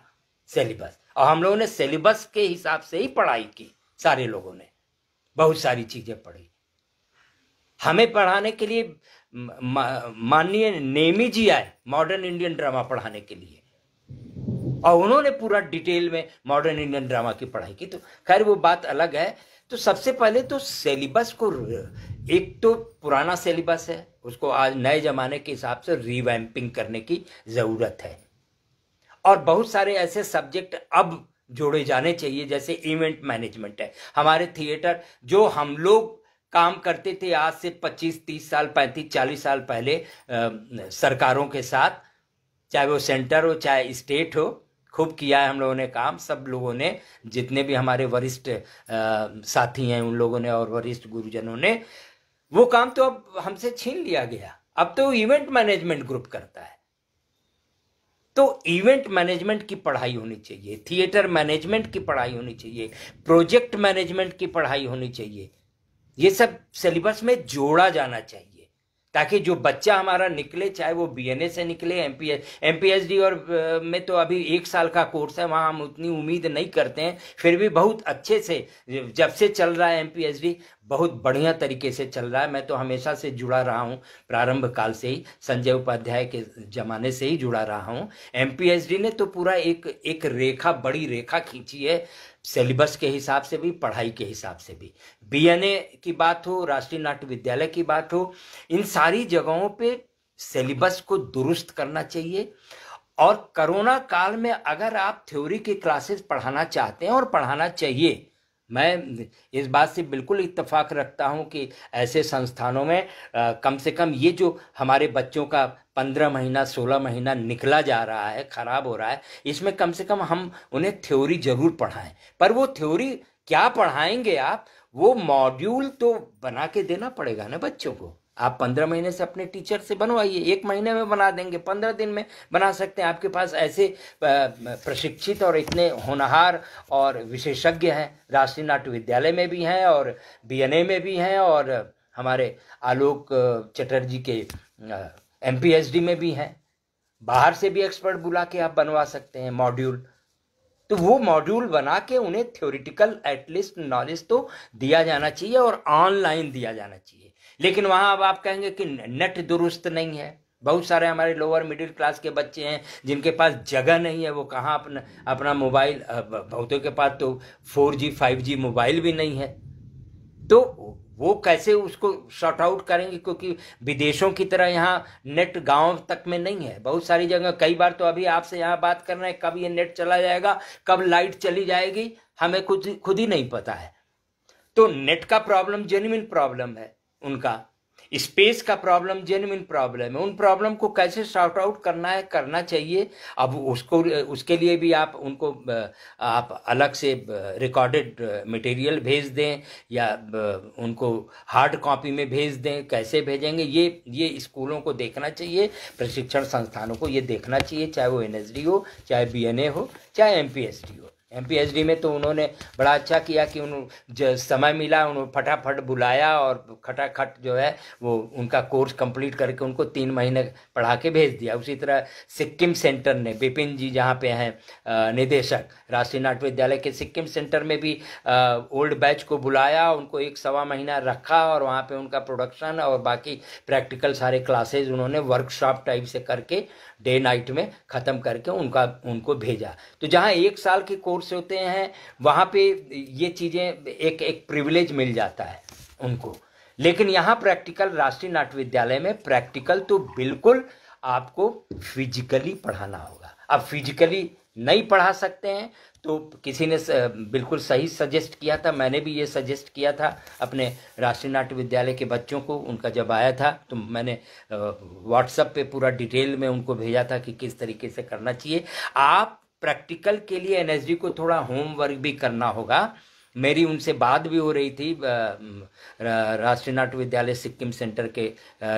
सिलेबस, और हम लोगों ने सिलेबस के हिसाब से ही पढ़ाई की। सारे लोगों ने बहुत सारी चीज़ें पढ़ी। हमें पढ़ाने के लिए माननीय नेमी जी आए मॉडर्न इंडियन ड्रामा पढ़ाने के लिए, और उन्होंने पूरा डिटेल में मॉडर्न इंडियन ड्रामा की पढ़ाई की। तो खैर वो बात अलग है। तो सबसे पहले तो सिलेबस को, एक तो पुराना सिलेबस है उसको आज नए ज़माने के हिसाब से रिवैम्पिंग करने की ज़रूरत है, और बहुत सारे ऐसे सब्जेक्ट अब जोड़े जाने चाहिए, जैसे इवेंट मैनेजमेंट है। हमारे थिएटर जो हम लोग काम करते थे आज से 25-30 साल, 35-40 साल पहले सरकारों के साथ, चाहे वो सेंटर हो चाहे स्टेट हो, खूब किया है हम लोगों ने काम, सब लोगों ने, जितने भी हमारे वरिष्ठ साथी हैं उन लोगों ने और वरिष्ठ गुरुजनों ने, वो काम तो अब हमसे छीन लिया गया। अब तो इवेंट मैनेजमेंट ग्रुप करता है। तो इवेंट मैनेजमेंट की पढ़ाई होनी चाहिए, थिएटर मैनेजमेंट की पढ़ाई होनी चाहिए, प्रोजेक्ट मैनेजमेंट की पढ़ाई होनी चाहिए। ये सब सिलेबस में जोड़ा जाना चाहिए ताकि जो बच्चा हमारा निकले, चाहे वो बीएनए से निकले, एमपीएचडी और में तो अभी 1 साल का कोर्स है, वहाँ हम उतनी उम्मीद नहीं करते हैं, फिर भी बहुत अच्छे से जब से चल रहा है एमपीएचडी बहुत बढ़िया तरीके से चल रहा है। मैं तो हमेशा से जुड़ा रहा हूँ, प्रारंभ काल से ही, संजय उपाध्याय के ज़माने से ही जुड़ा रहा हूँ। एमपीएचडी ने तो पूरा एक रेखा, बड़ी रेखा खींची है, सिलेबस के हिसाब से भी, पढ़ाई के हिसाब से भी। बीएनए की बात हो, राष्ट्रीय नाट्य विद्यालय की बात हो, इन सारी जगहों पे सिलेबस को दुरुस्त करना चाहिए। और कोरोना काल में अगर आप थ्योरी की क्लासेस पढ़ाना चाहते हैं, और पढ़ाना चाहिए, मैं इस बात से बिल्कुल इत्तेफाक रखता हूं कि ऐसे संस्थानों में कम से कम ये जो हमारे बच्चों का 15 महीना 16 महीना निकला जा रहा है, खराब हो रहा है, इसमें कम से कम हम उन्हें थ्योरी जरूर पढ़ाएं। पर वो थ्योरी क्या पढ़ाएंगे आप, वो मॉड्यूल तो बना के देना पड़ेगा ना बच्चों को। आप 15 महीने से अपने टीचर से बनवाइए, 1 महीने में बना देंगे, 15 दिन में बना सकते हैं। आपके पास ऐसे प्रशिक्षित और इतने होनहार और विशेषज्ञ हैं, राष्ट्रीय नाट्य विद्यालय में भी हैं और बीएनए में भी हैं, और हमारे आलोक चटर्जी के एमपीएचडी में भी हैं। बाहर से भी एक्सपर्ट बुला के आप बनवा सकते हैं मॉड्यूल। तो वो मॉड्यूल बना के उन्हें थ्योरेटिकल एटलीस्ट नॉलेज तो दिया जाना चाहिए, और ऑनलाइन दिया जाना चाहिए। लेकिन वहाँ अब आप कहेंगे कि नेट दुरुस्त नहीं है। बहुत सारे हमारे लोअर मिडिल क्लास के बच्चे हैं जिनके पास जगह नहीं है, वो कहाँ अपना मोबाइल, बहुतों के पास तो 4G 5G मोबाइल भी नहीं है, तो वो कैसे उसको शॉर्ट आउट करेंगे, क्योंकि विदेशों की तरह यहाँ नेट गांव तक में नहीं है। बहुत सारी जगह, कई बार तो अभी आपसे यहाँ बात कर रहे हैं, कब ये नेट चला जाएगा, कब लाइट चली जाएगी, हमें खुद ही नहीं पता है। तो नेट का प्रॉब्लम जेन्युइन प्रॉब्लम है, उनका स्पेस का प्रॉब्लम जेन्युइन प्रॉब्लम है। उन प्रॉब्लम को कैसे सॉर्ट आउट करना है, करना चाहिए। अब उसके लिए भी आप उनको आप अलग से रिकॉर्डेड मटेरियल भेज दें, या उनको हार्ड कॉपी में भेज दें, कैसे भेजेंगे ये स्कूलों को देखना चाहिए, प्रशिक्षण संस्थानों को ये देखना चाहिए, चाहे वो एनएसडी हो, चाहे बीएनए हो, चाहे एमपीएचडी हो। एमपीएचडी में तो उन्होंने बड़ा अच्छा किया कि जो समय मिला उन्होंने फटाफट बुलाया और खटाखट जो है वो उनका कोर्स कंप्लीट करके उनको 3 महीने पढ़ा के भेज दिया। उसी तरह सिक्किम सेंटर ने, विपिन जी जहाँ पे हैं निदेशक राष्ट्रीय नाट्य विद्यालय के, सिक्किम सेंटर में भी ओल्ड बैच को बुलाया, उनको 1 सवा महीना रखा, और वहाँ पे उनका प्रोडक्शन और बाकी प्रैक्टिकल सारे क्लासेज उन्होंने वर्कशॉप टाइप से करके डे नाइट में ख़त्म करके उनको भेजा। तो जहाँ 1 साल के कोर्स होते हैं वहाँ पे ये चीज़ें एक प्रिविलेज मिल जाता है उनको। लेकिन यहाँ प्रैक्टिकल, राष्ट्रीय नाट्य विद्यालय में प्रैक्टिकल तो बिल्कुल आपको फिजिकली पढ़ाना होगा। अब फिजिकली नहीं पढ़ा सकते हैं तो किसी ने बिल्कुल सही सजेस्ट किया था, मैंने भी ये सजेस्ट किया था अपने राष्ट्रीय नाट्य विद्यालय के बच्चों को। उनका जब आया था तो मैंने व्हाट्सएप पे पूरा डिटेल में उनको भेजा था कि किस तरीके से करना चाहिए। आप प्रैक्टिकल के लिए एनएसडी को थोड़ा होमवर्क भी करना होगा। मेरी उनसे बात भी हो रही थी राष्ट्रीय नाट्य विद्यालय सिक्किम सेंटर के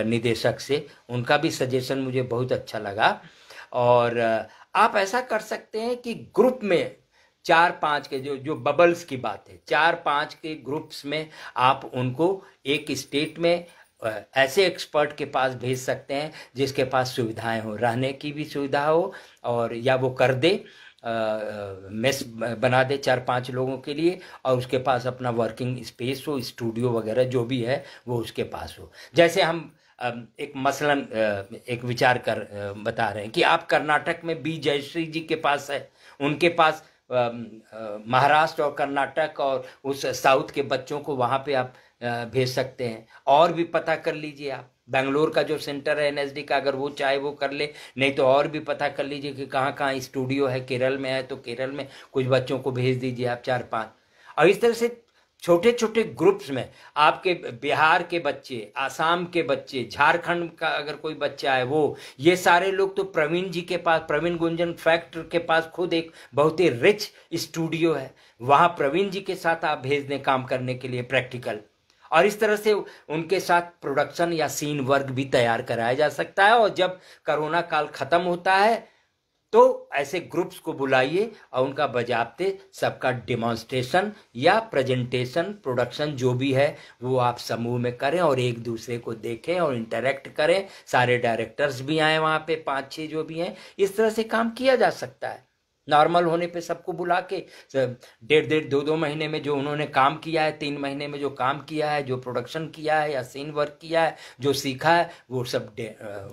निदेशक से, उनका भी सजेशन मुझे बहुत अच्छा लगा। और आप ऐसा कर सकते हैं कि ग्रुप में 4-5 के जो बबल्स की बात है, 4-5 के ग्रुप्स में आप उनको एक स्टेट में ऐसे एक्सपर्ट के पास भेज सकते हैं जिसके पास सुविधाएं हो, रहने की भी सुविधा हो, और या वो कर दे मेस बना दे 4-5 लोगों के लिए, और उसके पास अपना वर्किंग स्पेस हो, स्टूडियो वगैरह जो भी है वो उसके पास हो। जैसे हम एक मसलन एक विचार कर बता रहे हैं कि आप कर्नाटक में बी जयश्री जी के पास है, उनके पास महाराष्ट्र और कर्नाटक और उस साउथ के बच्चों को वहाँ पे आप भेज सकते हैं। और भी पता कर लीजिए आप, बेंगलोर का जो सेंटर है एनएसडी का, अगर वो चाहे वो कर ले, नहीं तो और भी पता कर लीजिए कि कहाँ कहाँ स्टूडियो है। केरल में है तो केरल में कुछ बच्चों को भेज दीजिए आप 4-5, और इस तरह से छोटे छोटे ग्रुप्स में आपके बिहार के बच्चे, आसाम के बच्चे, झारखंड का अगर कोई बच्चा है वो, ये सारे लोग तो प्रवीण जी के पास, प्रवीण गुंजन फैक्ट के पास खुद एक बहुत ही रिच स्टूडियो है, वहाँ प्रवीण जी के साथ आप भेज दें काम करने के लिए प्रैक्टिकल, और इस तरह से उनके साथ प्रोडक्शन या सीन वर्क भी तैयार कराया जा सकता है। और जब कोरोना काल खत्म होता है तो ऐसे ग्रुप्स को बुलाइए और उनका बजाबते सबका डेमोन्स्ट्रेशन या प्रेजेंटेशन प्रोडक्शन जो भी है वो आप समूह में करें और एक दूसरे को देखें और इंटरेक्ट करें। सारे डायरेक्टर्स भी आए वहाँ पे, 5-6 जो भी हैं। इस तरह से काम किया जा सकता है। नॉर्मल होने पे सबको बुला के 1.5 2 महीने में जो उन्होंने काम किया है, 3 महीने में जो काम किया है, जो प्रोडक्शन किया है या सीन वर्क किया है, जो सीखा है, वो सब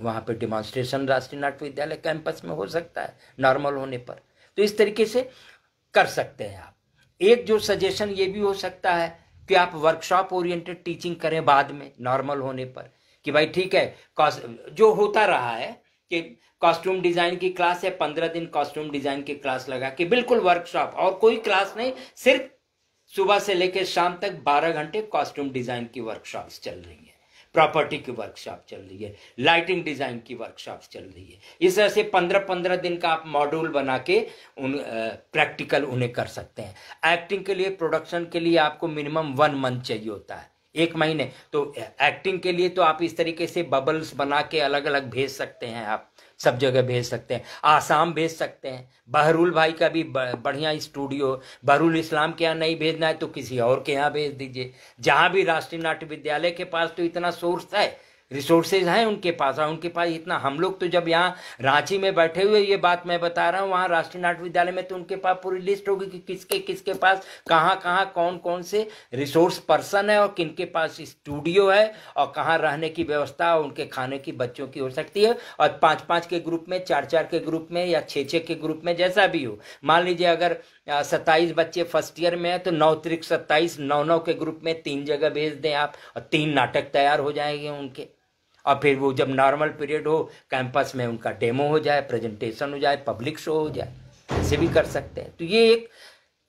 वहाँ पे डेमोन्स्ट्रेशन राष्ट्रीय नाट्य विद्यालय कैंपस में हो सकता है नॉर्मल होने पर। तो इस तरीके से कर सकते हैं आप। एक जो सजेशन ये भी हो सकता है कि आप वर्कशॉप ओरिएंटेड टीचिंग करें बाद में नॉर्मल होने पर, कि भाई ठीक है, जो होता रहा है कि कॉस्ट्यूम डिजाइन की क्लास है, 15 दिन कॉस्ट्यूम डिजाइन की क्लास लगा के बिल्कुल वर्कशॉप, और कोई क्लास नहीं, सिर्फ सुबह से लेकर शाम तक 12 घंटे कॉस्ट्यूम डिजाइन की वर्कशॉप्स चल रही है, प्रॉपर्टी की वर्कशॉप चल रही है, लाइटिंग डिजाइन की वर्कशॉप्स चल रही है। इस तरह से 15-15 दिन का आप मॉड्यूल बना के उन प्रैक्टिकल उन्हें कर सकते हैं। एक्टिंग के लिए, प्रोडक्शन के लिए आपको मिनिमम 1 मंथ चाहिए होता है, 1 महीने। तो एक्टिंग के लिए तो आप इस तरीके से बबल्स बना के अलग अलग भेज सकते हैं, आप सब जगह भेज सकते हैं, आसाम भेज सकते हैं। बहरुल भाई का भी बढ़िया स्टूडियो, बहरुल इस्लाम के यहाँ नहीं भेजना है तो किसी और के यहाँ भेज दीजिए। जहाँ भी राष्ट्रीय नाट्य विद्यालय के पास तो इतना सोर्स है, रिसोर्सेज हैं उनके पास, और उनके पास इतना, हम लोग तो जब यहाँ रांची में बैठे हुए ये बात मैं बता रहा हूँ, वहाँ राष्ट्रीय नाट्य विद्यालय में तो उनके पास पूरी लिस्ट होगी कि किसके किसके पास कहाँ कहाँ कौन कौन से रिसोर्स पर्सन है और किनके पास स्टूडियो है और कहाँ रहने की व्यवस्था और उनके खाने की बच्चों की हो सकती है। और 5-5 के ग्रुप में, 4-4 के ग्रुप में या 6-6 के ग्रुप में, जैसा भी हो। मान लीजिए अगर 27 बच्चे फर्स्ट ईयर में है तो 9 त्रिक 27, 9-9 के ग्रुप में 3 जगह भेज दें आप, और 3 नाटक तैयार हो जाएंगे उनके। और फिर वो जब नॉर्मल पीरियड हो कैंपस में उनका डेमो हो जाए, प्रेजेंटेशन हो जाए, पब्लिक शो हो जाए, ऐसे भी कर सकते हैं। तो ये एक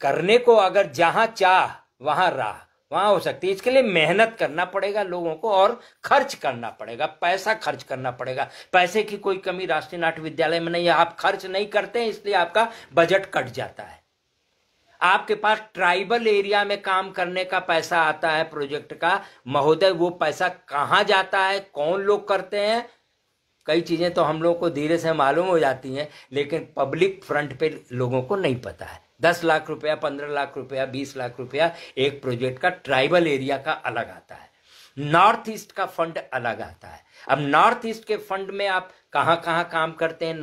करने को, अगर जहां चाह वहां राह, वहां हो सकती है। इसके लिए मेहनत करना पड़ेगा लोगों को और खर्च करना पड़ेगा, पैसा खर्च करना पड़ेगा। पैसे की कोई कमी राष्ट्रीय नाट्य विद्यालय में नहीं है, आप खर्च नहीं करते हैं इसलिए आपका बजट कट जाता है। आपके पास ट्राइबल एरिया में काम करने का पैसा आता है प्रोजेक्ट का, महोदय वो पैसा कहाँ जाता है, कौन लोग करते हैं, कई चीजें तो हम लोग को धीरे से मालूम हो जाती हैं, लेकिन पब्लिक फ्रंट पे लोगों को नहीं पता है। 10 लाख रुपया, 15 लाख रुपया, 20 लाख रुपया एक प्रोजेक्ट का ट्राइबल एरिया का अलग आता है, नॉर्थ ईस्ट का फंड अलग आता है। अब नॉर्थ ईस्ट के फंड में आप कहाँ कहाँ काम करते हैं,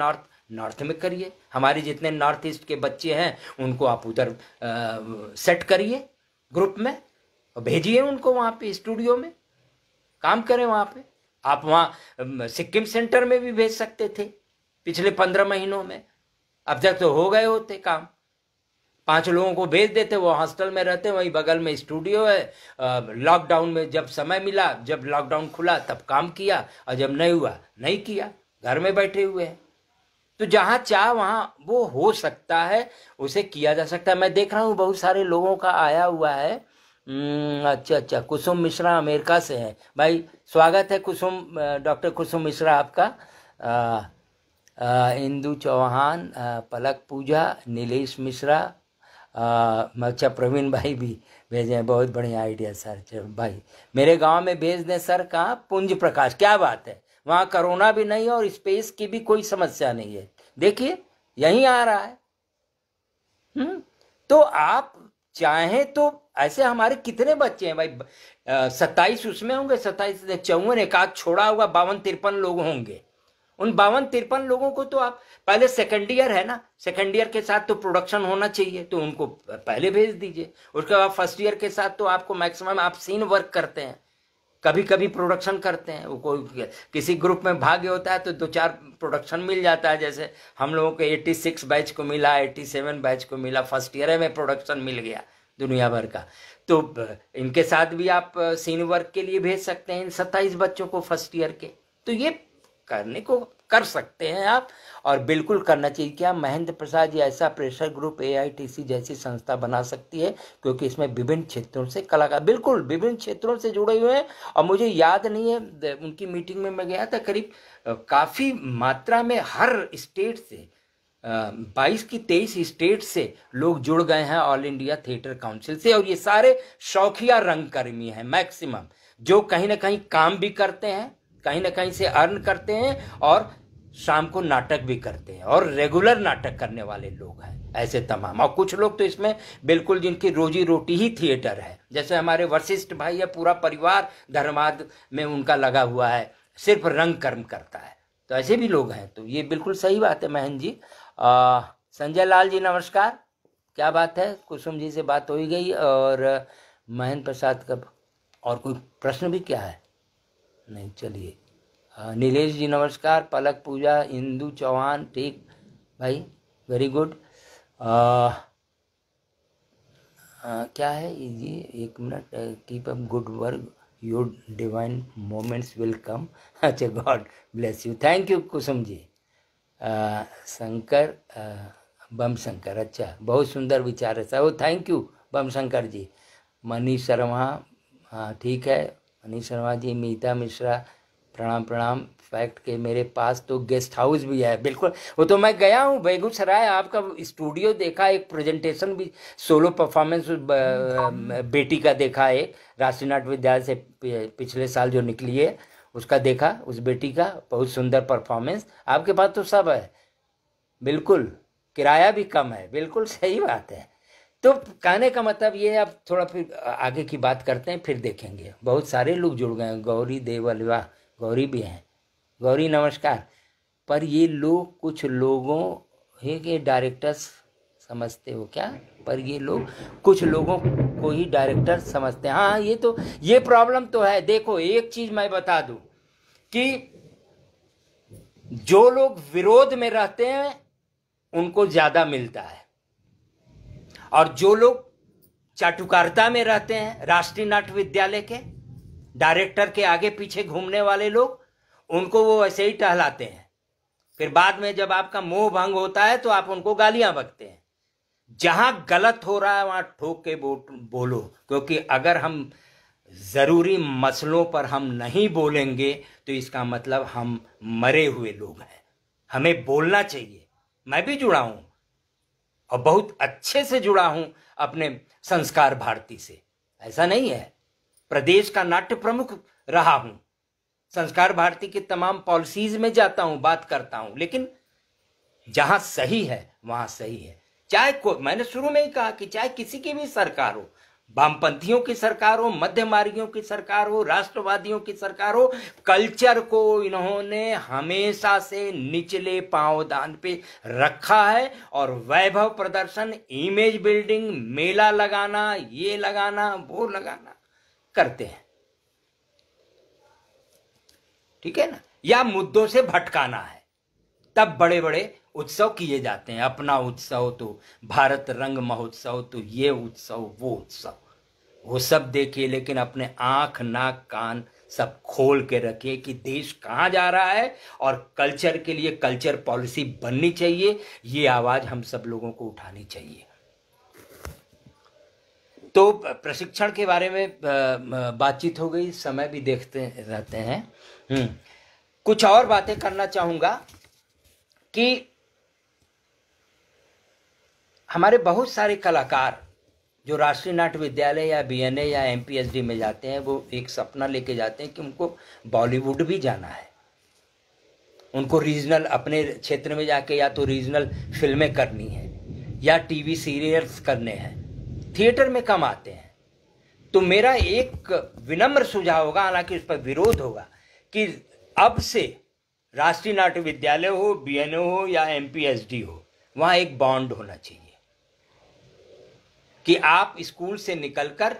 नॉर्थ में करिए। हमारे जितने नॉर्थ ईस्ट के बच्चे हैं उनको आप उधर सेट करिए ग्रुप में और भेजिए उनको वहाँ पे स्टूडियो में काम करें। वहाँ पे आप वहाँ सिक्किम सेंटर में भी भेज सकते थे पिछले 15 महीनों में, अब तक तो हो गए होते काम। 5 लोगों को भेज देते, वो हॉस्टल में रहते, वहीं बगल में स्टूडियो है। लॉकडाउन में जब समय मिला, जब लॉकडाउन खुला तब काम किया, और जब नहीं हुआ नहीं किया, घर में बैठे हुए हैं। तो जहां चाह वहां वो हो सकता है, उसे किया जा सकता है। मैं देख रहा हूँ बहुत सारे लोगों का आया हुआ है। अच्छा, कुसुम मिश्रा अमेरिका से है। भाई स्वागत है कुसुम, डॉक्टर कुसुम मिश्रा आपका। इंदु चौहान, पलक पूजा, नीलेश मिश्रा, अच्छा प्रवीण भाई भी भेजे, बहुत बढ़िया आइडिया सर। चलो भाई मेरे गांव में भेज दें सर। कहाँ? पुंज प्रकाश, क्या बात है, वहाँ कोरोना भी नहीं और स्पेस की भी कोई समस्या नहीं है। देखिए यहीं आ रहा है। तो आप चाहें तो ऐसे हमारे कितने बच्चे हैं भाई, 27 उसमें होंगे, 27 54 एक आध छोड़ा होगा, 52-53 लोग होंगे। उन 52-53 लोगों को तो आप पहले, सेकंड ईयर है ना, सेकंड ईयर के साथ तो प्रोडक्शन होना चाहिए, तो उनको पहले भेज दीजिए। उसके बाद फर्स्ट ईयर के साथ तो आपको मैक्सिमम, आप सीन वर्क करते हैं, कभी कभी प्रोडक्शन करते हैं, वो कोई किसी ग्रुप में भाग्य होता है तो 2-4 प्रोडक्शन मिल जाता है। जैसे हम लोगों को 86 बैच को मिला, 87 बैच को मिला, फर्स्ट ईयर में प्रोडक्शन मिल गया दुनिया भर का। तो इनके साथ भी आप सीन वर्क के लिए भेज सकते हैं इन 27 बच्चों को फर्स्ट ईयर के। तो ये करने को कर सकते हैं आप, और बिल्कुल करना चाहिए। क्या महेंद्र प्रसाद जी ऐसा प्रेशर ग्रुप AITC जैसी संस्था बना सकती है, क्योंकि इसमें विभिन्न क्षेत्रों से कलाकार, बिल्कुल विभिन्न क्षेत्रों से जुड़े हुए हैं। और मुझे याद नहीं है, उनकी मीटिंग में मैं गया था, करीब काफ़ी मात्रा में हर स्टेट से 22 की 23 स्टेट से लोग जुड़ गए हैं ऑल इंडिया थिएटर काउंसिल से। और ये सारे शौकिया रंगकर्मी हैं मैक्सिमम, जो कहीं ना कहीं काम भी करते हैं, कहीं ना कहीं से अर्न करते हैं और शाम को नाटक भी करते हैं और रेगुलर नाटक करने वाले लोग हैं ऐसे तमाम। और कुछ लोग तो इसमें बिल्कुल जिनकी रोजी रोटी ही थिएटर है, जैसे हमारे वशिष्ठ भाई है, पूरा परिवार धर्मार्थ में उनका लगा हुआ है, सिर्फ रंग कर्म करता है। तो ऐसे भी लोग हैं, तो ये बिल्कुल सही बात है महन जी। संजय लाल जी नमस्कार, क्या बात है, कुसुम जी से बात हो ही गई। और महेंद्र प्रसाद का और कोई प्रश्न भी क्या है? नहीं, चलिए। नीलेश जी नमस्कार, पलक पूजा, इंदू चौहान, ठीक भाई, वेरी गुड। क्या है ये, एक minute, keep up good work, your divine moments will come. अच्छा, God bless you, thank you Kusum ji. Shankar, Bam Shankar, अच्छा, बहुत सुंदर विचार है सर, वो थैंक यू बम शंकर जी। मनीष शर्मा, हाँ ठीक है मनीष शर्मा जी। मीता मिश्रा, प्रणाम प्रणाम। फैक्ट के मेरे पास तो गेस्ट हाउस भी है, बिल्कुल, वो तो मैं गया हूँ बेगूसराय, आपका स्टूडियो देखा, एक प्रेजेंटेशन भी, सोलो परफॉर्मेंस बेटी का देखा, एक राष्ट्रीय नाट्य विद्यालय से पिछले साल जो निकली है उसका देखा, उस बेटी का बहुत सुंदर परफॉर्मेंस। आपके पास तो सब है, बिल्कुल, किराया भी कम है, बिल्कुल सही बात है। तो कहने का मतलब ये है, अब थोड़ा फिर आगे की बात करते हैं, फिर देखेंगे। बहुत सारे लोग जुड़ गए हैं, गौरी देवलवा, गौरी भी हैं, गौरी नमस्कार। पर ये लोग, कुछ लोगों है कि डायरेक्टर्स समझते हो क्या? पर ये लोग कुछ लोगों को ही डायरेक्टर समझते हैं। हाँ, ये प्रॉब्लम तो है। देखो, एक चीज मैं बता दूं कि जो लोग विरोध में रहते हैं उनको ज्यादा मिलता है, और जो लोग चाटुकारिता में रहते हैं, राष्ट्रीय नाट्य विद्यालय के डायरेक्टर के आगे पीछे घूमने वाले लोग, उनको वो ऐसे ही टहलाते हैं। फिर बाद में जब आपका मोह भंग होता है तो आप उनको गालियां बकते हैं। जहां गलत हो रहा है वहां ठोक के बोलो, क्योंकि अगर हम जरूरी मसलों पर हम नहीं बोलेंगे तो इसका मतलब हम मरे हुए लोग हैं। हमें बोलना चाहिए। मैं भी जुड़ा हूं और बहुत अच्छे से जुड़ा हूं अपने संस्कार भारती से, ऐसा नहीं है, प्रदेश का नाट्य प्रमुख रहा हूं, संस्कार भारती की तमाम पॉलिसीज में जाता हूं, बात करता हूं, लेकिन जहां सही है वहां सही है। चाहे मैंने शुरू में ही कहा कि चाहे किसी की भी सरकार हो, वामपंथियों की सरकार हो, मध्य मार्गियों की सरकार हो, राष्ट्रवादियों की सरकार हो, कल्चर को इन्होंने हमेशा से निचले पांवदान पे रखा है। और वैभव प्रदर्शन, इमेज बिल्डिंग, मेला लगाना, ये लगाना, वो लगाना करते हैं, ठीक है ना, या मुद्दों से भटकाना है, तब बड़े बड़े उत्सव किए जाते हैं। अपना उत्सव तो भारत रंग महोत्सव, तो ये उत्सव, वो उत्सव, वो सब देखिए, लेकिन अपने आंख नाक कान सब खोल के रखिए कि देश कहां जा रहा है और कल्चर के लिए कल्चर पॉलिसी बननी चाहिए। ये आवाज हम सब लोगों को उठानी चाहिए। तो प्रशिक्षण के बारे में बातचीत हो गई, समय भी देखते रहते हैं। कुछ और बातें करना चाहूंगा कि हमारे बहुत सारे कलाकार जो राष्ट्रीय नाट्य विद्यालय या बीएनए या एमपीएचडी में जाते हैं, वो एक सपना लेके जाते हैं कि उनको बॉलीवुड भी जाना है, उनको रीजनल, अपने क्षेत्र में जाके या तो रीजनल फिल्में करनी है या टीवी सीरियल्स करने हैं, थिएटर में कम आते हैं। तो मेरा एक विनम्र सुझाव होगा, हालांकि उस पर विरोध होगा, कि अब से राष्ट्रीय नाट्य विद्यालय हो, बीएनए हो या एमपीएचडी हो, वहां एक बॉन्ड होना चाहिए कि आप स्कूल से निकलकर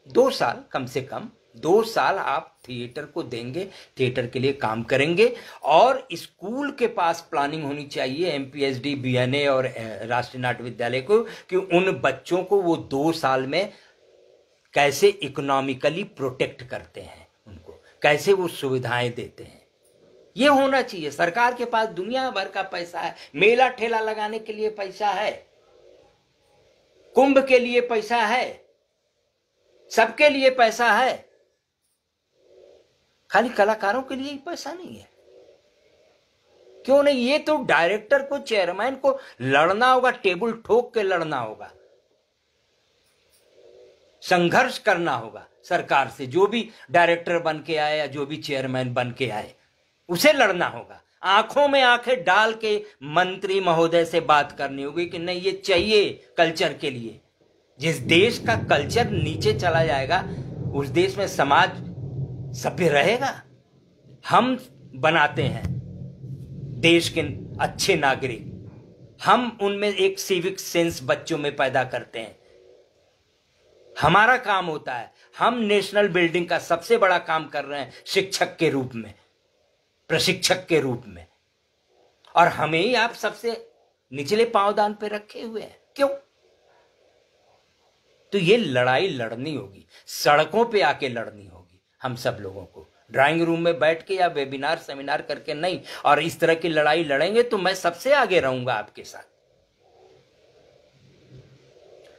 2 साल, कम से कम 2 साल आप थिएटर को देंगे, थिएटर के लिए काम करेंगे, और स्कूल के पास प्लानिंग होनी चाहिए एमपीएचडी, बीएनए और राष्ट्रीय नाट्य विद्यालय को, कि उन बच्चों को वो 2 साल में कैसे इकोनॉमिकली प्रोटेक्ट करते हैं, उनको कैसे वो सुविधाएं देते हैं। ये होना चाहिए। सरकार के पास दुनिया भर का पैसा है, मेला ठेला लगाने के लिए पैसा है, कुंभ के लिए पैसा है, सबके लिए पैसा है, खाली कलाकारों के लिए ही पैसा नहीं है। क्यों नहीं? ये तो डायरेक्टर को, चेयरमैन को लड़ना होगा, टेबल ठोक के लड़ना होगा, संघर्ष करना होगा सरकार से। जो भी डायरेक्टर बन के आए या जो भी चेयरमैन बन के आए, उसे लड़ना होगा। आंखों में आंखें डाल के मंत्री महोदय से बात करनी होगी कि नहीं ये चाहिए कल्चर के लिए। जिस देश का कल्चर नीचे चला जाएगा उस देश में समाज सभ्य रहेगा। हम बनाते हैं देश के अच्छे नागरिक, हम उनमें एक सिविक सेंस बच्चों में पैदा करते हैं। हमारा काम होता है, हम नेशनल बिल्डिंग का सबसे बड़ा काम कर रहे हैं शिक्षक के रूप में, प्रशिक्षक के रूप में, और हमें ही आप सबसे निचले पांवदान पे रखे हुए हैं। क्यों? तो ये लड़ाई लड़नी होगी, सड़कों पे आके लड़नी होगी हम सब लोगों को, ड्राइंग रूम में बैठ के या वेबिनार सेमिनार करके नहीं। और इस तरह की लड़ाई लड़ेंगे तो मैं सबसे आगे रहूंगा आपके साथ।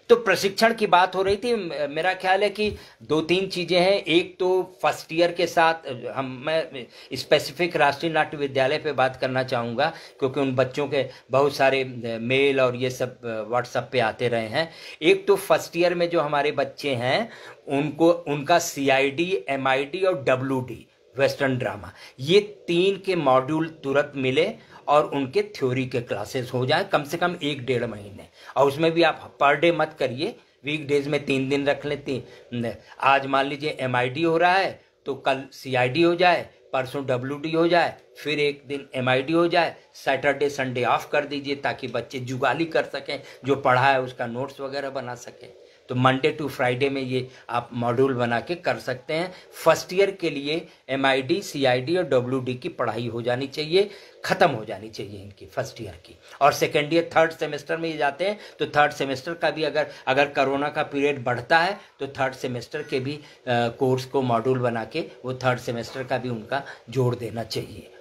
तो प्रशिक्षण की बात हो रही थी, मेरा ख्याल है कि 2-3 चीजें हैं। एक तो फर्स्ट ईयर के साथ मैं स्पेसिफिक राष्ट्रीय नाट्य विद्यालय पे बात करना चाहूँगा, क्योंकि उन बच्चों के बहुत सारे मेल और ये सब व्हाट्सएप पे आते रहे हैं। एक तो फर्स्ट ईयर में जो हमारे बच्चे हैं उनको उनका CID, MID और WD वेस्टर्न ड्रामा, ये 3 के मॉड्यूल तुरंत मिले और उनके थ्योरी के क्लासेस हो जाए कम से कम 1-1.5 महीने। और उसमें भी आप पर डे मत करिए, वीकडेज में 3 दिन रख लेती। आज मान लीजिए MID हो रहा है तो कल CID हो जाए, परसों WD हो जाए, फिर एक दिन MID हो जाए, सैटरडे संडे ऑफ कर दीजिए ताकि बच्चे जुगाली कर सकें, जो पढ़ा है उसका नोट्स वगैरह बना सकें। तो मंडे टू फ्राइडे में ये आप मॉड्यूल बना के कर सकते हैं। फर्स्ट ईयर के लिए MID, CID और WD की पढ़ाई हो जानी चाहिए, ख़त्म हो जानी चाहिए इनकी फर्स्ट ईयर की। और सेकेंड ईयर थर्ड सेमेस्टर में ये जाते हैं तो थर्ड सेमेस्टर का भी अगर कोरोना का पीरियड बढ़ता है तो थर्ड सेमेस्टर के भी कोर्स को मॉड्यूल बना के वो थर्ड सेमेस्टर का भी उनका जोड़ देना चाहिए।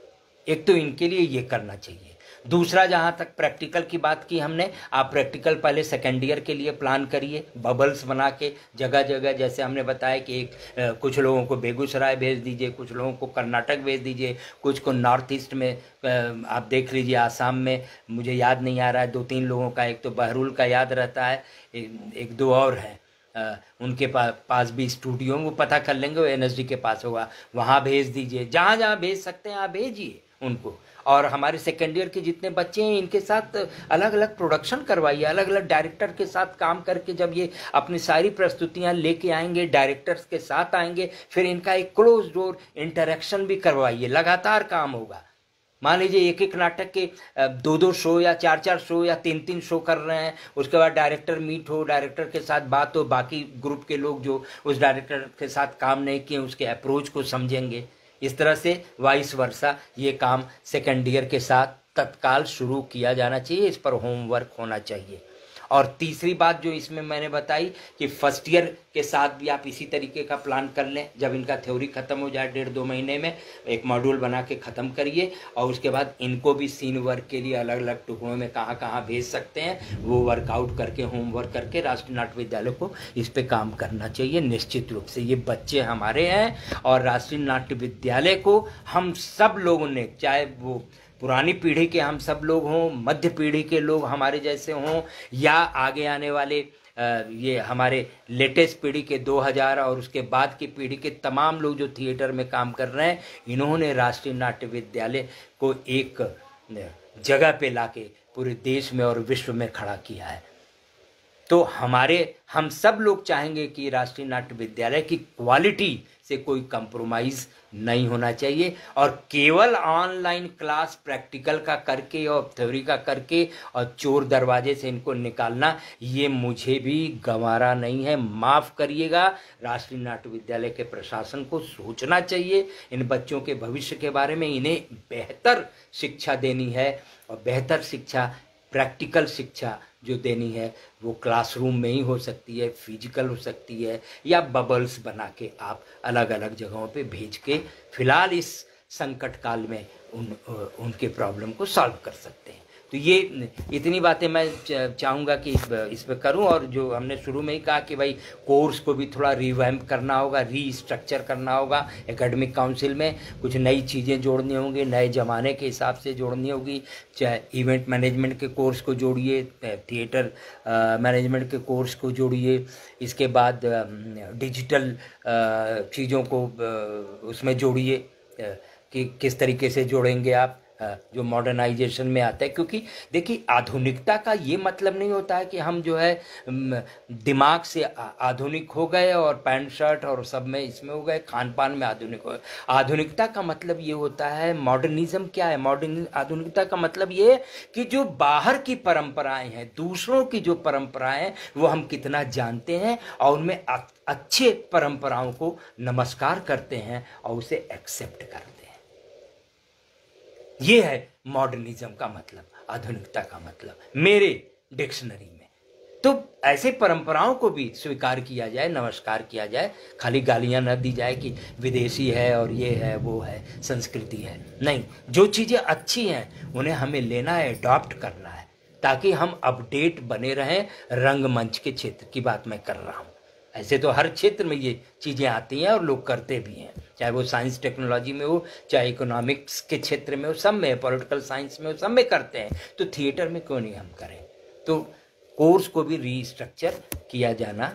एक तो इनके लिए ये करना चाहिए। दूसरा, जहाँ तक प्रैक्टिकल की बात की हमने, आप प्रैक्टिकल पहले सेकेंड ईयर के लिए प्लान करिए, बबल्स बना के जगह जगह, जैसे हमने बताया कि कुछ लोगों को बेगूसराय भेज दीजिए, कुछ लोगों को कर्नाटक भेज दीजिए, कुछ को नॉर्थ ईस्ट में आप देख लीजिए, आसाम में मुझे याद नहीं आ रहा है 2-3 लोगों का, एक तो बहरुल का याद रहता है, 1-2 और हैं, उनके पास भी स्टूडियो, वो पता कर लेंगे, वो NSD के पास होगा, वहाँ भेज दीजिए। जहाँ जहाँ भेज सकते हैं आप भेजिए उनको। और हमारे सेकेंड ईयर के जितने बच्चे हैं इनके साथ अलग अलग प्रोडक्शन करवाइए, अलग अलग डायरेक्टर के साथ काम करके जब ये अपनी सारी प्रस्तुतियाँ लेके आएंगे, डायरेक्टर्स के साथ आएंगे, फिर इनका एक क्लोज डोर इंटरेक्शन भी करवाइए, लगातार काम होगा। मान लीजिए एक नाटक के 2-2 शो या 4-4 शो या 3-3 शो कर रहे हैं, उसके बाद डायरेक्टर मीट हो, डायरेक्टर के साथ बात हो, बाकी ग्रुप के लोग जो उस डायरेक्टर के साथ काम नहीं किए उसके अप्रोच को समझेंगे। इस तरह से वाइस वर्सा ये काम सेकेंड ईयर के साथ तत्काल शुरू किया जाना चाहिए, इस पर होमवर्क होना चाहिए। और तीसरी बात जो इसमें मैंने बताई कि फर्स्ट ईयर के साथ भी आप इसी तरीके का प्लान कर लें, जब इनका थ्योरी ख़त्म हो जाए 1.5-2 महीने में एक मॉड्यूल बना के ख़त्म करिए, और उसके बाद इनको भी सीन वर्क के लिए अलग अलग टुकड़ों में कहाँ कहाँ भेज सकते हैं वो वर्कआउट करके, होमवर्क करके राष्ट्रीय नाट्य विद्यालय को इस पर काम करना चाहिए। निश्चित रूप से ये बच्चे हमारे हैं और राष्ट्रीय नाट्य विद्यालय को हम सब लोगों ने, चाहे वो पुरानी पीढ़ी के हम सब लोग हों, मध्य पीढ़ी के लोग हमारे जैसे हों, या आगे आने वाले ये हमारे लेटेस्ट पीढ़ी के 2000 और उसके बाद की पीढ़ी के तमाम लोग जो थिएटर में काम कर रहे हैं, इन्होंने राष्ट्रीय नाट्य विद्यालय को एक जगह पे लाके पूरे देश में और विश्व में खड़ा किया है। तो हम सब लोग चाहेंगे कि राष्ट्रीय नाट्य विद्यालय की क्वालिटी से कोई कंप्रोमाइज़ नहीं होना चाहिए, और केवल ऑनलाइन क्लास प्रैक्टिकल का करके और थ्योरी का करके और चोर दरवाजे से इनको निकालना, ये मुझे भी गंवारा नहीं है। माफ़ करिएगा, राष्ट्रीय नाट्य विद्यालय के प्रशासन को सोचना चाहिए इन बच्चों के भविष्य के बारे में। इन्हें बेहतर शिक्षा देनी है, और बेहतर शिक्षा, प्रैक्टिकल शिक्षा जो देनी है वो क्लासरूम में ही हो सकती है, फिजिकल हो सकती है, या बबल्स बना के आप अलग अलग जगहों पे भेज के फिलहाल इस संकट काल में उनके प्रॉब्लम को सॉल्व कर सकते हैं। तो ये इतनी बातें मैं चाहूँगा कि इस पर करूँ। और जो हमने शुरू में ही कहा कि भाई कोर्स को भी थोड़ा रिवैम्प करना होगा, रीस्ट्रक्चर करना होगा, एकेडमिक काउंसिल में कुछ नई चीज़ें जोड़नी होंगी, नए ज़माने के हिसाब से जोड़नी होगी। चाहे इवेंट मैनेजमेंट के कोर्स को जोड़िए, थिएटर मैनेजमेंट के कोर्स को जोड़िए, इसके बाद डिजिटल चीज़ों को उसमें जोड़िए कि किस तरीके से जोड़ेंगे आप, जो मॉडर्नाइजेशन में आता है। क्योंकि देखिए आधुनिकता का ये मतलब नहीं होता है कि हम जो है दिमाग से आधुनिक हो गए और पैंट शर्ट और सब में इसमें हो गए, खान पान में आधुनिक हो गए। आधुनिकता का मतलब ये होता है, मॉडर्निज्म क्या है, आधुनिकता का मतलब ये है कि जो बाहर की परंपराएं हैं, दूसरों की जो परंपराएं हैं, वो हम कितना जानते हैं और उनमें अच्छे परंपराओं को नमस्कार करते हैं और उसे एक्सेप्ट करते हैं। ये है मॉडर्निज्म का मतलब, आधुनिकता का मतलब मेरे डिक्शनरी में। तो ऐसे परंपराओं को भी स्वीकार किया जाए, नमस्कार किया जाए, खाली गालियां न दी जाए कि विदेशी है और ये है वो है, संस्कृति है। नहीं, जो चीज़ें अच्छी हैं उन्हें हमें लेना है, अडॉप्ट करना है, ताकि हम अपडेट बने रहें। रंगमंच के क्षेत्र की बात मैं कर रहा हूँ, ऐसे तो हर क्षेत्र में ये चीज़ें आती हैं और लोग करते भी हैं, चाहे वो साइंस टेक्नोलॉजी में हो, चाहे इकोनॉमिक्स के क्षेत्र में हो, सब में, पॉलिटिकल साइंस में हो, सब में करते हैं। तो थिएटर में क्यों नहीं हम करें? तो कोर्स को भी रीस्ट्रक्चर किया जाना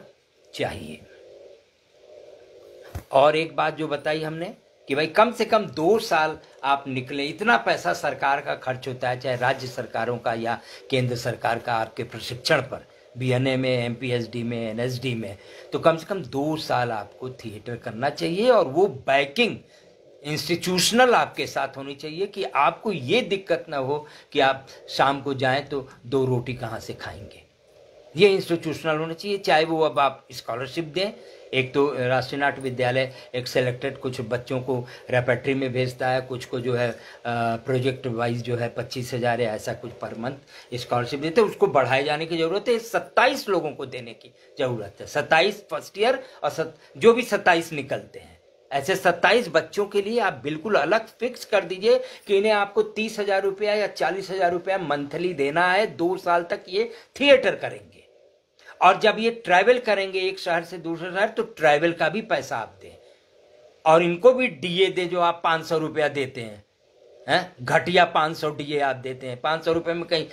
चाहिए। और एक बात जो बताई हमने कि भाई कम से कम 2 साल आप निकले, इतना पैसा सरकार का खर्च होता है, चाहे राज्य सरकारों का या केंद्र सरकार का, आपके प्रशिक्षण पर, बीएनए में, एमपीएचडी में, एनएसडी में। तो कम से कम 2 साल आपको थिएटर करना चाहिए और वो बैकिंग इंस्टीट्यूशनल आपके साथ होनी चाहिए कि आपको ये दिक्कत ना हो कि आप शाम को जाएं तो 2 रोटी कहाँ से खाएंगे। ये इंस्टीट्यूशनल होना चाहिए। चाहे वो अब आप स्कॉलरशिप दें, एक तो राष्ट्रीय नाट्य विद्यालय एक सेलेक्टेड कुछ बच्चों को रेपेट्री में भेजता है, कुछ को जो है प्रोजेक्ट वाइज जो है 25,000 या ऐसा कुछ पर मंथ स्कॉलरशिप देते हैं। उसको बढ़ाए जाने की ज़रूरत है, 27 लोगों को देने की ज़रूरत है, 27 फर्स्ट ईयर और जो भी 27 निकलते हैं, ऐसे 27 बच्चों के लिए आप बिल्कुल अलग फिक्स कर दीजिए कि इन्हें आपको 30,000 रुपया या 40,000 रुपया मंथली देना है। 2 साल तक ये थिएटर करेंगे और जब ये ट्रैवल करेंगे एक शहर से दूसरे शहर, तो ट्रैवल का भी पैसा आप दें और इनको भी डीए दें जो आप 500 रुपया देते हैं, घटिया 500 डीए आप देते हैं। 500 रुपये में कहीं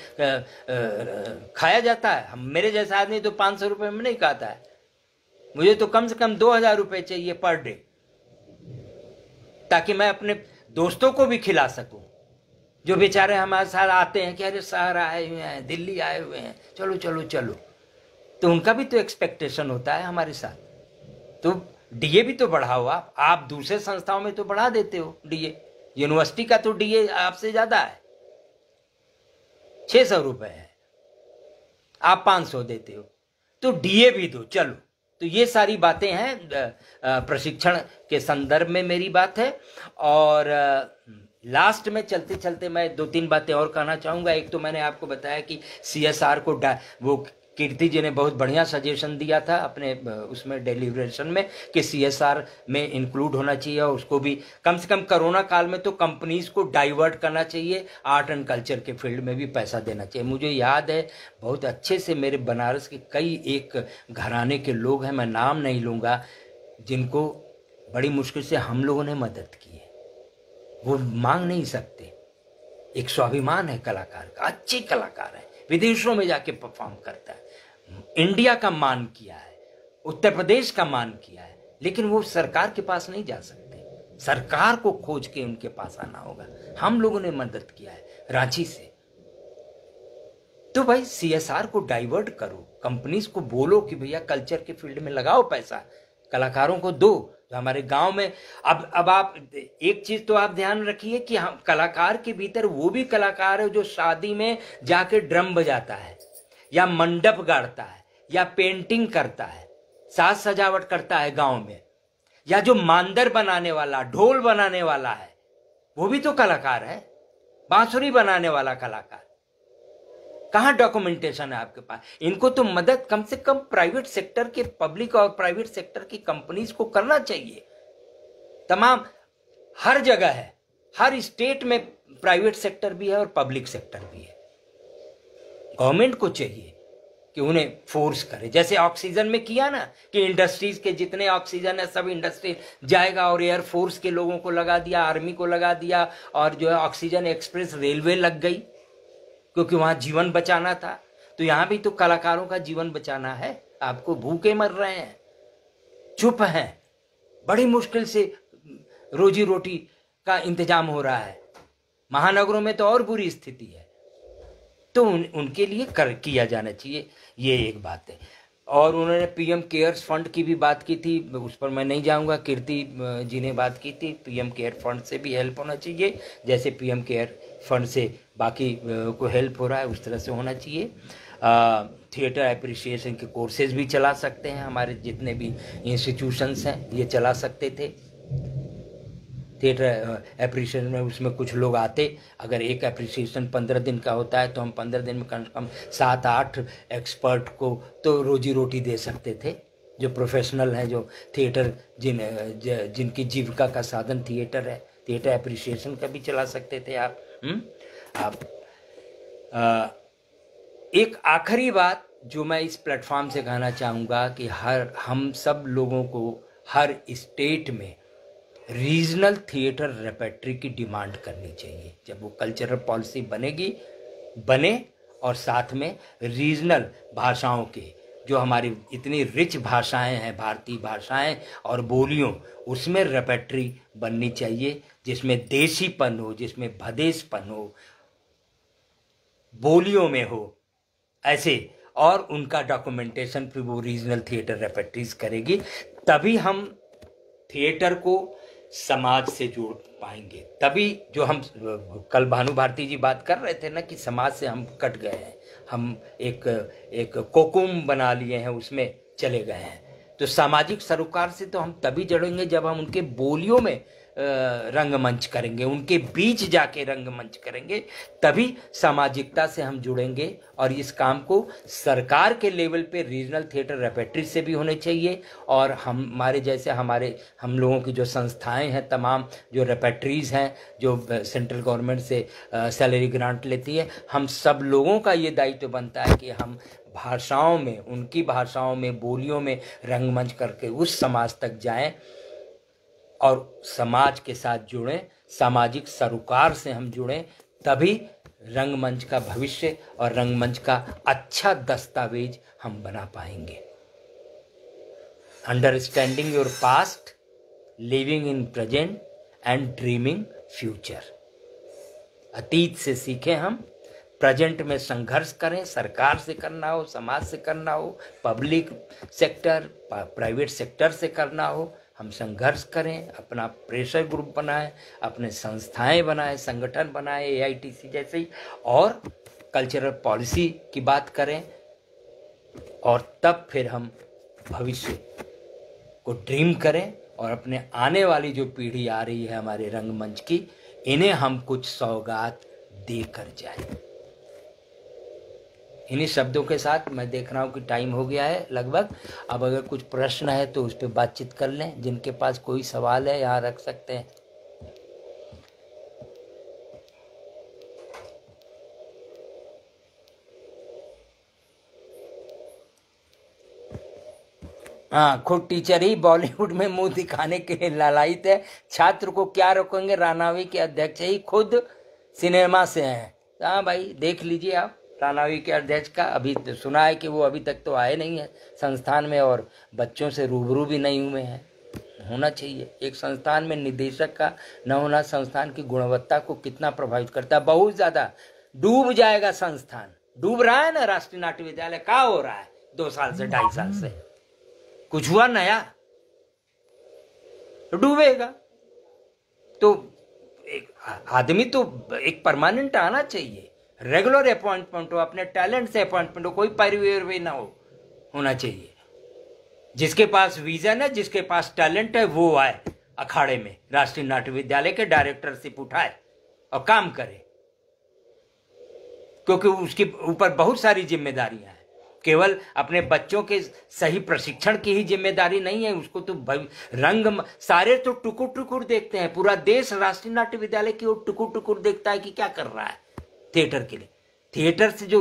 खाया जाता है? हम, मेरे जैसा आदमी तो 500 रुपये में नहीं खाता है। मुझे तो कम से कम 2,000 रुपये चाहिए पर डे, ताकि मैं अपने दोस्तों को भी खिला सकूं जो बेचारे हमारे साथ आते हैं कि अरे शहर आए हुए हैं, दिल्ली आए हुए हैं, चलो चलो चलो। तो उनका भी तो एक्सपेक्टेशन होता है हमारे साथ। तो डीए भी तो बढ़ाओ आप दूसरे संस्थाओं में तो बढ़ा देते हो डीए। यूनिवर्सिटी का तो डीए आपसे ज्यादा है, 600 रुपए है, आप 500 देते हो, तो डीए भी दो। चलो, तो ये सारी बातें हैं प्रशिक्षण के संदर्भ में मेरी बात है। और लास्ट में चलते चलते मैं 2-3 बातें और कहना चाहूँगा। एक तो मैंने आपको बताया कि सीएसआर को वो कीर्ति जी ने बहुत बढ़िया सजेशन दिया था अपने उसमें डेलीब्रेशन में कि सीएसआर में इंक्लूड होना चाहिए और उसको भी कम से कम कोरोना काल में तो कंपनीज को डाइवर्ट करना चाहिए, आर्ट एंड कल्चर के फील्ड में भी पैसा देना चाहिए। मुझे याद है बहुत अच्छे से, मेरे बनारस के कई एक घराने के लोग हैं, मैं नाम नहीं लूँगा, जिनको बड़ी मुश्किल से हम लोगों ने मदद की है। वो मांग नहीं सकते, एक स्वाभिमान है कलाकार का, अच्छे कलाकार है, विदेशों में जाके परफॉर्म करता है, इंडिया का मान किया है, उत्तर प्रदेश का मान किया है, लेकिन वो सरकार के पास नहीं जा सकते। सरकार को खोज के उनके पास आना होगा। हम लोगों ने मदद किया है रांची से। तो भाई सीएसआर को डाइवर्ट करो, कंपनीज को बोलो कि भैया कल्चर के फील्ड में लगाओ पैसा, कलाकारों को दो। जो हमारे गांव में अब आप एक चीज तो आप ध्यान रखिए कि हम कलाकार के भीतर वो भी कलाकार है जो शादी में जाके ड्रम बजाता है या मंडप गाड़ता है या पेंटिंग करता है, साज सजावट करता है गांव में, या जो मांदर बनाने वाला, ढोल बनाने वाला है, वो भी तो कलाकार है, बांसुरी बनाने वाला कलाकार। कहां डॉक्यूमेंटेशन है आपके पास? इनको तो मदद कम से कम प्राइवेट सेक्टर के, पब्लिक और प्राइवेट सेक्टर की कंपनीज को करना चाहिए। तमाम हर जगह है, हर स्टेट में प्राइवेट सेक्टर भी है और पब्लिक सेक्टर भी है। गवर्नमेंट को चाहिए कि उन्हें फोर्स करे, जैसे ऑक्सीजन में किया ना कि इंडस्ट्रीज के जितने ऑक्सीजन है सब इंडस्ट्री जाएगा और एयर फोर्स के लोगों को लगा दिया, आर्मी को लगा दिया, और जो है ऑक्सीजन एक्सप्रेस रेलवे लग गई क्योंकि वहां जीवन बचाना था। तो यहां भी तो कलाकारों का जीवन बचाना है। आपको भूखे मर रहे हैं, चुप हैं, बड़ी मुश्किल से रोजी रोटी का इंतजाम हो रहा है, महानगरों में तो और बुरी स्थिति है। तो उनके लिए किया जाना चाहिए, ये एक बात है। और उन्होंने पीएम केयर्स फंड की भी बात की थी, उस पर मैं नहीं जाऊंगा। कीर्ति जी ने बात की थी, पीएम केयर फंड से भी हेल्प होना चाहिए, जैसे पीएम केयर फंड से बाकी को हेल्प हो रहा है उस तरह से होना चाहिए। थिएटर एप्रिसिएशन के कोर्सेज भी चला सकते हैं, हमारे जितने भी इंस्टीट्यूशंस हैं ये चला सकते थे। थिएटर एप्रिसिएशन में उसमें कुछ लोग आते, अगर एक एप्रिसिएशन 15 दिन का होता है तो हम 15 दिन में कम से कम 7-8 एक्सपर्ट को तो रोजी रोटी दे सकते थे, जो प्रोफेशनल हैं, जो थिएटर जिनकी जीविका का साधन थिएटर है। थिएटर एप्रिसिएशन का भी चला सकते थे आप। एक आखिरी बात जो मैं इस प्लेटफॉर्म से कहना चाहूँगा कि हम सब लोगों को हर स्टेट में रीजनल थिएटर रेperटरी की डिमांड करनी चाहिए। जब वो कल्चरल पॉलिसी बने और साथ में रीजनल भाषाओं के, जो हमारी इतनी रिच भाषाएं हैं, भारतीय भाषाएं और बोलियों, उसमें रेperटरी बननी चाहिए जिसमें देसीपन हो, जिसमें भदेसपन हो, बोलियों में हो ऐसे, और उनका डॉक्यूमेंटेशन फिर वो रीजनल थिएटर रेperटरीज करेगी। तभी हम थिएटर को समाज से जोड़ पाएंगे। तभी जो हम कल भानु भारती जी बात कर रहे थे ना कि समाज से हम कट गए हैं, हम एक कोकुम बना लिए हैं, उसमें चले गए हैं। तो सामाजिक सरोकार से तो हम तभी जुड़ेंगे जब हम उनके बोलियों में रंगमंच करेंगे, उनके बीच जाके रंगमंच करेंगे, तभी सामाजिकता से हम जुड़ेंगे। और इस काम को सरकार के लेवल पे रीजनल थिएटर रेperटरी से भी होने चाहिए, और हमारे जैसे हम लोगों की जो संस्थाएं हैं, तमाम जो रेperटरीज हैं, जो सेंट्रल गवर्नमेंट से सैलरी ग्रांट लेती है, हम सब लोगों का ये दायित्व बनता है कि हम भाषाओं में, उनकी भाषाओं में, बोलियों में रंगमंच करके उस समाज तक जाएं और समाज के साथ जुड़ें, सामाजिक सरोकार से हम जुड़ें। तभी रंगमंच का भविष्य और रंगमंच का अच्छा दस्तावेज हम बना पाएंगे। Understanding your past, living in present and dreaming future. अतीत से सीखें हम, प्रेजेंट में संघर्ष करें, सरकार से करना हो, समाज से करना हो, पब्लिक सेक्टर, प्राइवेट सेक्टर से करना हो, हम संघर्ष करें, अपना प्रेशर ग्रुप बनाएं, अपने संस्थाएं बनाएं, संगठन बनाएं, AITC जैसे ही, और कल्चरल पॉलिसी की बात करें, और तब फिर हम भविष्य को ड्रीम करें और अपने आने वाली जो पीढ़ी आ रही है हमारे रंगमंच की, इन्हें हम कुछ सौगात देकर जाएं। इन्हीं शब्दों के साथ मैं देख रहा हूँ कि टाइम हो गया है लगभग। अब अगर कुछ प्रश्न है तो उस पर बातचीत कर लें, जिनके पास कोई सवाल है यहाँ रख सकते हैं। हाँ, खुद टीचर ही बॉलीवुड में मुंह दिखाने के लिए लालायित है, छात्र को क्या रोकेंगे? रानावी के अध्यक्ष ही खुद सिनेमा से हैं। हाँ भाई, देख लीजिए आप रानावी के अध्यक्ष का। अभी तो सुना है कि वो अभी तक तो आए नहीं है संस्थान में, और बच्चों से रूबरू भी नहीं हुए हैं। होना चाहिए। एक संस्थान में निदेशक का न होना संस्थान की गुणवत्ता को कितना प्रभावित करता है। बहुत ज्यादा डूब जाएगा संस्थान। डूब रहा है ना राष्ट्रीय नाट्य विद्यालय, क्या हो रहा है 2 साल से 2.5 साल से? कुछ हुआ नया? डूबेगा। तो एक आदमी तो एक परमानेंट आना चाहिए, रेगुलर अपॉइंटमेंट हो, अपने टैलेंट से अपॉइंटमेंट हो, कोई पैरवी ना होना चाहिए। जिसके पास विजन है, जिसके पास टैलेंट है, वो आए अखाड़े में, राष्ट्रीय नाट्य विद्यालय के डायरेक्टरशिप उठाए और काम करे, क्योंकि उसके ऊपर बहुत सारी जिम्मेदारियां हैं। केवल अपने बच्चों के सही प्रशिक्षण की ही जिम्मेदारी नहीं है, उसको तो रंग सारे तो टुकुर टुकुर देखते हैं। पूरा देश राष्ट्रीय नाट्य विद्यालय की ओर टुकुर टुकुर देखता है कि क्या कर रहा है थिएटर के लिए। थिएटर से जो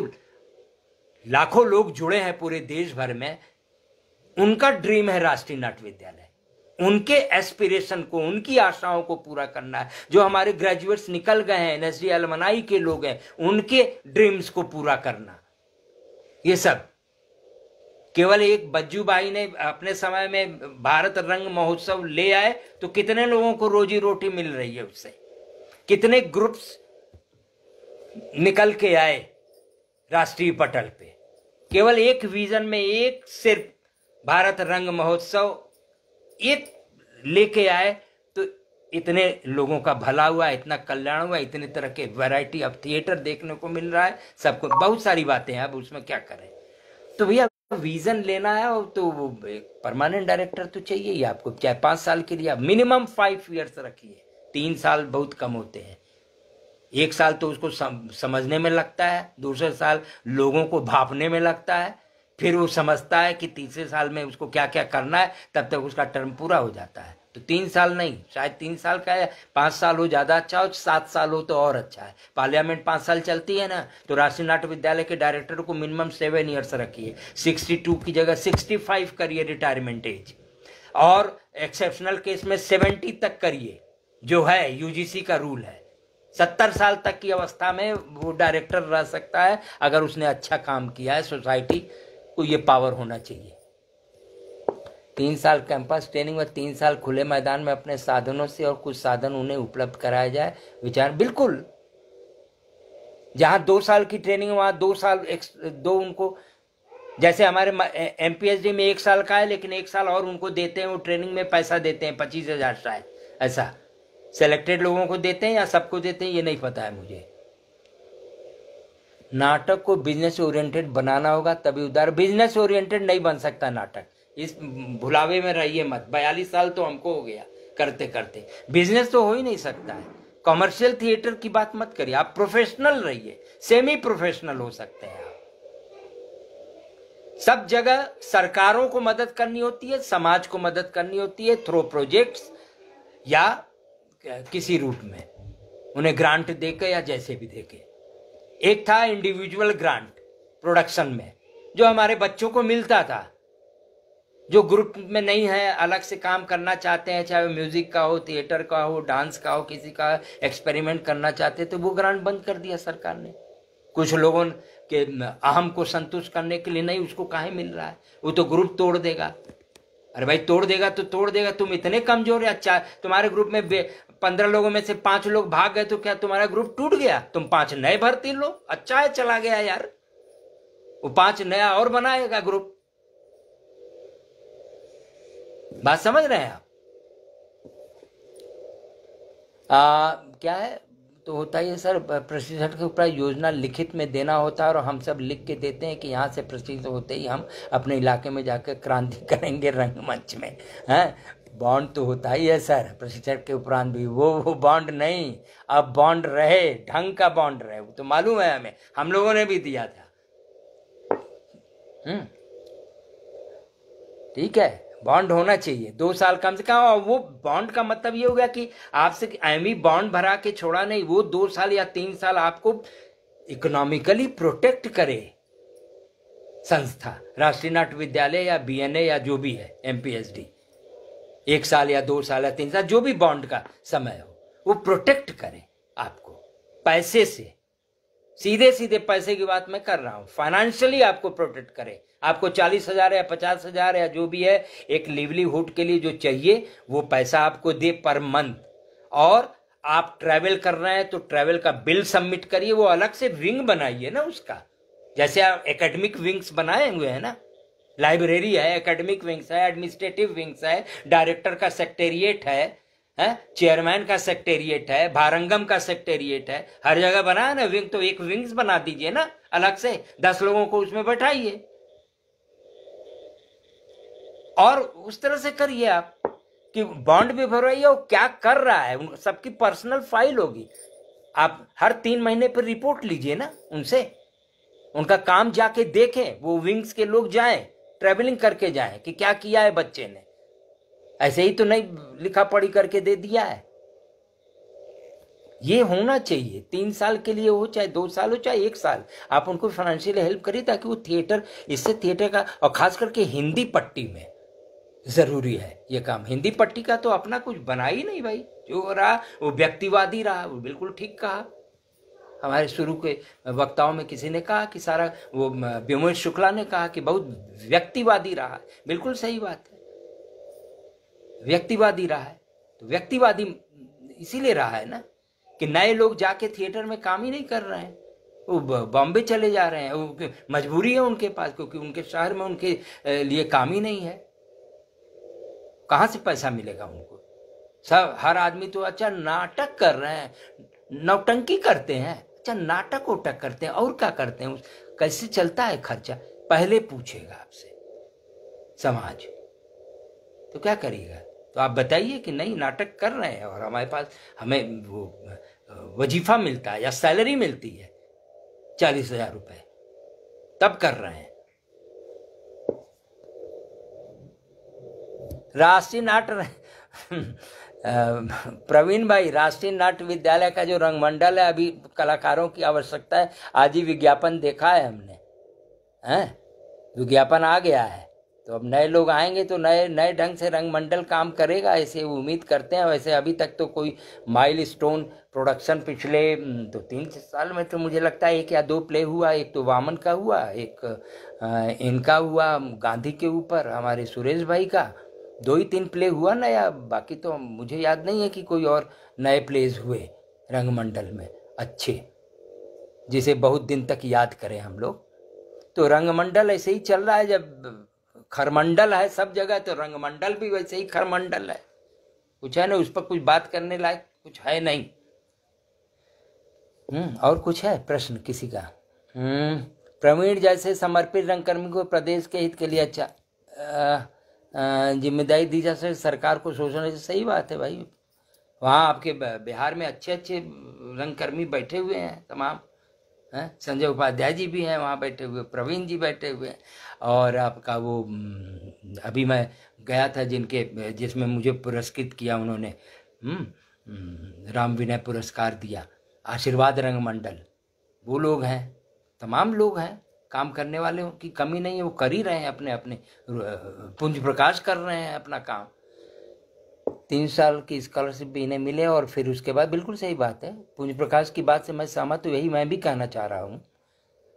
लाखों लोग जुड़े हैं पूरे देश भर में, उनका ड्रीम है राष्ट्रीय नाट्य विद्यालय। उनके एस्पिरेशन को, उनकी आशाओं को पूरा करना है। जो हमारे ग्रेजुएट्स निकल गए हैं, NSD अलमनाई के लोग हैं, उनके ड्रीम्स को पूरा करना। ये सब केवल एक बज्जू भाई ने अपने समय में भारत रंग महोत्सव ले आए तो कितने लोगों को रोजी रोटी मिल रही है उससे, कितने ग्रुप्स निकल के आए राष्ट्रीय पटल पे, केवल एक विजन में, एक सिर्फ भारत रंग महोत्सव एक लेके आए, तो इतने लोगों का भला हुआ, इतना कल्याण हुआ, इतने तरह के वैरायटी ऑफ थिएटर देखने को मिल रहा है सबको, बहुत सारी बातें हैं, अब उसमें क्या करें। तो भैया विजन लेना है, और तो परमानेंट डायरेक्टर तो चाहिए ही आपको, चाहे 5 साल के लिए, मिनिमम 5 ईयर्स रखिए, 3 साल बहुत कम होते हैं। 1 साल तो उसको समझने में लगता है, दूसरे साल लोगों को भापने में लगता है, फिर वो समझता है कि तीसरे साल में उसको क्या क्या करना है, तब तक उसका टर्म पूरा हो जाता है। तो 3 साल नहीं, शायद 3 साल का है, 5 साल हो ज़्यादा अच्छा हो, 7 साल हो तो और अच्छा है। पार्लियामेंट 5 साल चलती है ना, तो राष्ट्रीय नाट्य विद्यालय के डायरेक्टर को मिनिमम 7 ईयर्स रखिए, 62 की जगह 65 करिए रिटायरमेंट एज, और एक्सेप्शनल केस में 70 तक करिए, जो है यूजीसी का रूल है। 70 साल तक की अवस्था में वो डायरेक्टर रह सकता है, अगर उसने अच्छा काम किया है, सोसाइटी को ये पावर होना चाहिए। 3 साल कैंपस ट्रेनिंग में, 3 साल खुले मैदान में अपने साधनों से, और कुछ साधन उन्हें उपलब्ध कराया जाए, विचार बिल्कुल। जहां 2 साल की ट्रेनिंग, वहां 2 साल दो उनको, जैसे हमारे एमपीएचडी में 1 साल का है, लेकिन 1 साल और उनको देते हैं, वो ट्रेनिंग में पैसा देते हैं 25,000 शायद, ऐसा सेलेक्टेड लोगों को देते हैं या सबको देते हैं, ये नहीं पता है मुझे। नाटक को बिजनेस ओरिएंटेड बनाना होगा, तभी उदार, बिजनेस ओरिएंटेड नहीं बन सकता नाटक, इस भुलावे में रहिए मत। 42 साल तो हमको हो गया करते करते, बिजनेस तो हो ही नहीं सकता है। कॉमर्शियल थिएटर की बात मत करिए, आप प्रोफेशनल रहिए, सेमी प्रोफेशनल हो सकते हैं आप। सब जगह सरकारों को मदद करनी होती है, समाज को मदद करनी होती है, थ्रू प्रोजेक्ट्स या किसी रूप में, उन्हें ग्रांट देके या जैसे भी देके। एक था इंडिविजुअल ग्रांट प्रोडक्शन में, जो हमारे बच्चों को मिलता था, जो ग्रुप में नहीं है, अलग से काम करना चाहते हैं, चाहे म्यूजिक का हो, थिएटर का हो, डांस का हो, किसी का एक्सपेरिमेंट करना चाहते, तो वो ग्रांट बंद कर दिया सरकार ने। कुछ लोगों के अहम को संतुष्ट करने के लिए, नहीं उसको काहे मिल रहा है, वो तो ग्रुप तोड़ देगा। अरे भाई तोड़ देगा तो तोड़ देगा, तुम इतने कमजोर है। अच्छा, तुम्हारे ग्रुप में 15 लोगों में से 5 लोग भाग गए, तो क्या तुम्हारा ग्रुप टूट गया? तुम 5 नए भर्ती लो, अच्छा है चला गया यार, वो 5 नया और बनाएगा ग्रुप। बात समझ रहे हैं आप? क्या है तो होता ही है सर, प्रशिक्षण के ऊपर योजना लिखित में देना होता है, और हम सब लिख के देते हैं कि यहाँ से प्रशिक्षित होते ही हम अपने इलाके में जाकर क्रांति करेंगे रंगमंच में, हैं? बॉन्ड तो होता ही है सर प्रशिक्षण के उपरांत भी, वो बॉन्ड नहीं, अब बॉन्ड रहे, ढंग का बॉन्ड रहे, वो तो मालूम है हमें, हम लोगों ने भी दिया था। ठीक है, बॉन्ड होना चाहिए 2 साल कम से कम। और वो बॉन्ड का मतलब ये हो गया कि आपसे एमी बॉन्ड भरा के छोड़ा नहीं, वो 2 साल या 3 साल आपको इकोनॉमिकली प्रोटेक्ट करे संस्था, राष्ट्रीय नाट्य विद्यालय या बीएनए या जो भी है, एमपीएचडी, 1 साल या 2 साल या 3 साल, जो भी बॉन्ड का समय हो, वो प्रोटेक्ट करे आपको पैसे से, सीधे सीधे पैसे की बात मैं कर रहा हूं, फाइनेंशियली आपको प्रोटेक्ट करे। आपको 40,000 या 50,000 या जो भी है एक लिवलीहुड के लिए जो चाहिए, वो पैसा आपको दे पर मंथ। और आप ट्रैवल कर रहे हैं तो ट्रैवल का बिल सबमिट करिए, वो अलग से विंग बनाइए ना उसका, जैसे आप एकेडमिक विंग्स बनाए हुए हैं ना, लाइब्रेरी है, एकेडमिक विंग्स है, एडमिनिस्ट्रेटिव विंग्स है, डायरेक्टर का सेक्रेटेरिएट है, चेयरमैन का सेक्रेटेरिएट है, भारंगम का सेक्रेटेरिएट है, हर जगह बना है ना विंग, तो एक विंग्स बना दीजिए ना अलग से, 10 लोगों को उसमें बैठाइए, और उस तरह से करिए आप कि बॉन्ड भी भरवाइए, और क्या कर रहा है सबकी पर्सनल फाइल होगी। आप हर 3 महीने पर रिपोर्ट लीजिए ना उनसे, उनका काम जाके देखें, वो विंग्स के लोग जाएं, ट्रेवलिंग करके जाएं कि क्या किया है बच्चे ने, ऐसे ही तो नहीं लिखा पढ़ी करके दे दिया है। ये होना चाहिए, 3 साल के लिए हो, चाहे 2 साल हो, चाहे 1 साल, आप उनको फाइनेंशियली हेल्प करिए, ताकि वो थिएटर, इससे थिएटर का, और खास करके हिंदी पट्टी में जरूरी है ये काम। हिंदी पट्टी का तो अपना कुछ बना ही नहीं भाई, जो रहा वो व्यक्तिवादी रहा, वो बिल्कुल ठीक कहा। हमारे शुरू के वक्ताओं में किसी ने कहा कि सारा, वो व्योमेश शुक्ला ने कहा कि बहुत व्यक्तिवादी रहा, बिल्कुल सही बात है, व्यक्तिवादी रहा है। तो व्यक्तिवादी इसीलिए रहा है ना कि नए लोग जाके थिएटर में काम ही नहीं कर रहे हैं, वो बॉम्बे चले जा रहे हैं, वो मजबूरी है उनके पास, क्योंकि उनके शहर में उनके लिए काम ही नहीं है। कहाँ से पैसा मिलेगा उनको? सब हर आदमी तो अच्छा नाटक कर रहे हैं, नौटंकी करते हैं, अच्छा नाटक वोटक करते हैं, और क्या करते हैं? कैसे चलता है खर्चा? पहले पूछेगा आपसे समाज, तो क्या करिएगा? तो आप बताइए कि नहीं, नाटक कर रहे हैं और हमारे पास हमें वो वजीफा मिलता है या सैलरी मिलती है 40,000 रुपए, तब कर रहे हैं। राष्ट्रीय नाट्य प्रवीण भाई, राष्ट्रीय नाट्य विद्यालय का जो रंगमंडल है, अभी कलाकारों की आवश्यकता है। आज ही विज्ञापन देखा है हमने, हैं? विज्ञापन आ गया है, तो अब नए लोग आएंगे तो नए नए ढंग से रंगमंडल काम करेगा, ऐसे उम्मीद करते हैं। वैसे अभी तक तो कोई माइलस्टोन प्रोडक्शन पिछले 2-3 साल में तो मुझे लगता है 1 या 2 प्ले हुआ। एक तो वामन का हुआ, एक इनका हुआ गांधी के ऊपर, हमारे सुरेश भाई का 2 ही 3 प्ले हुआ नया। बाकी तो मुझे याद नहीं है कि कोई और नए प्लेज हुए रंगमंडल में अच्छे, जिसे बहुत दिन तक याद करें हम लोग। तो रंगमंडल ऐसे ही चल रहा है। जब खरमंडल है सब जगह, तो रंगमंडल भी वैसे ही खरमंडल है। कुछ है ना उस पर कुछ बात करने लायक, कुछ है नहीं। और कुछ है प्रश्न किसी का? प्रवीण जैसे समर्पित रंगकर्मी को प्रदेश के हित के लिए अच्छा जिम्मेदारी दी जा सके, सरकार को सोचना। सही बात है भाई, वहाँ आपके बिहार में अच्छे अच्छे रंगकर्मी बैठे हुए हैं तमाम, हैं? संजय उपाध्याय जी भी हैं वहाँ बैठे हुए, प्रवीण जी बैठे हुए हैं, और आपका वो अभी मैं गया था जिसमें मुझे पुरस्कृत किया उन्होंने, राम विनय पुरस्कार दिया, आशीर्वाद रंगमंडल, वो लोग हैं, तमाम लोग हैं, काम करने वाले की कमी नहीं है, वो कर ही रहे हैं अपने अपने, पुंज प्रकाश कर रहे हैं अपना काम। 3 साल की स्कॉलरशिप भी इन्हें मिले, और फिर उसके बाद बिल्कुल सही बात है, पुंज प्रकाश की बात से मैं सहमत हूँ, यही मैं भी कहना चाह रहा हूँ।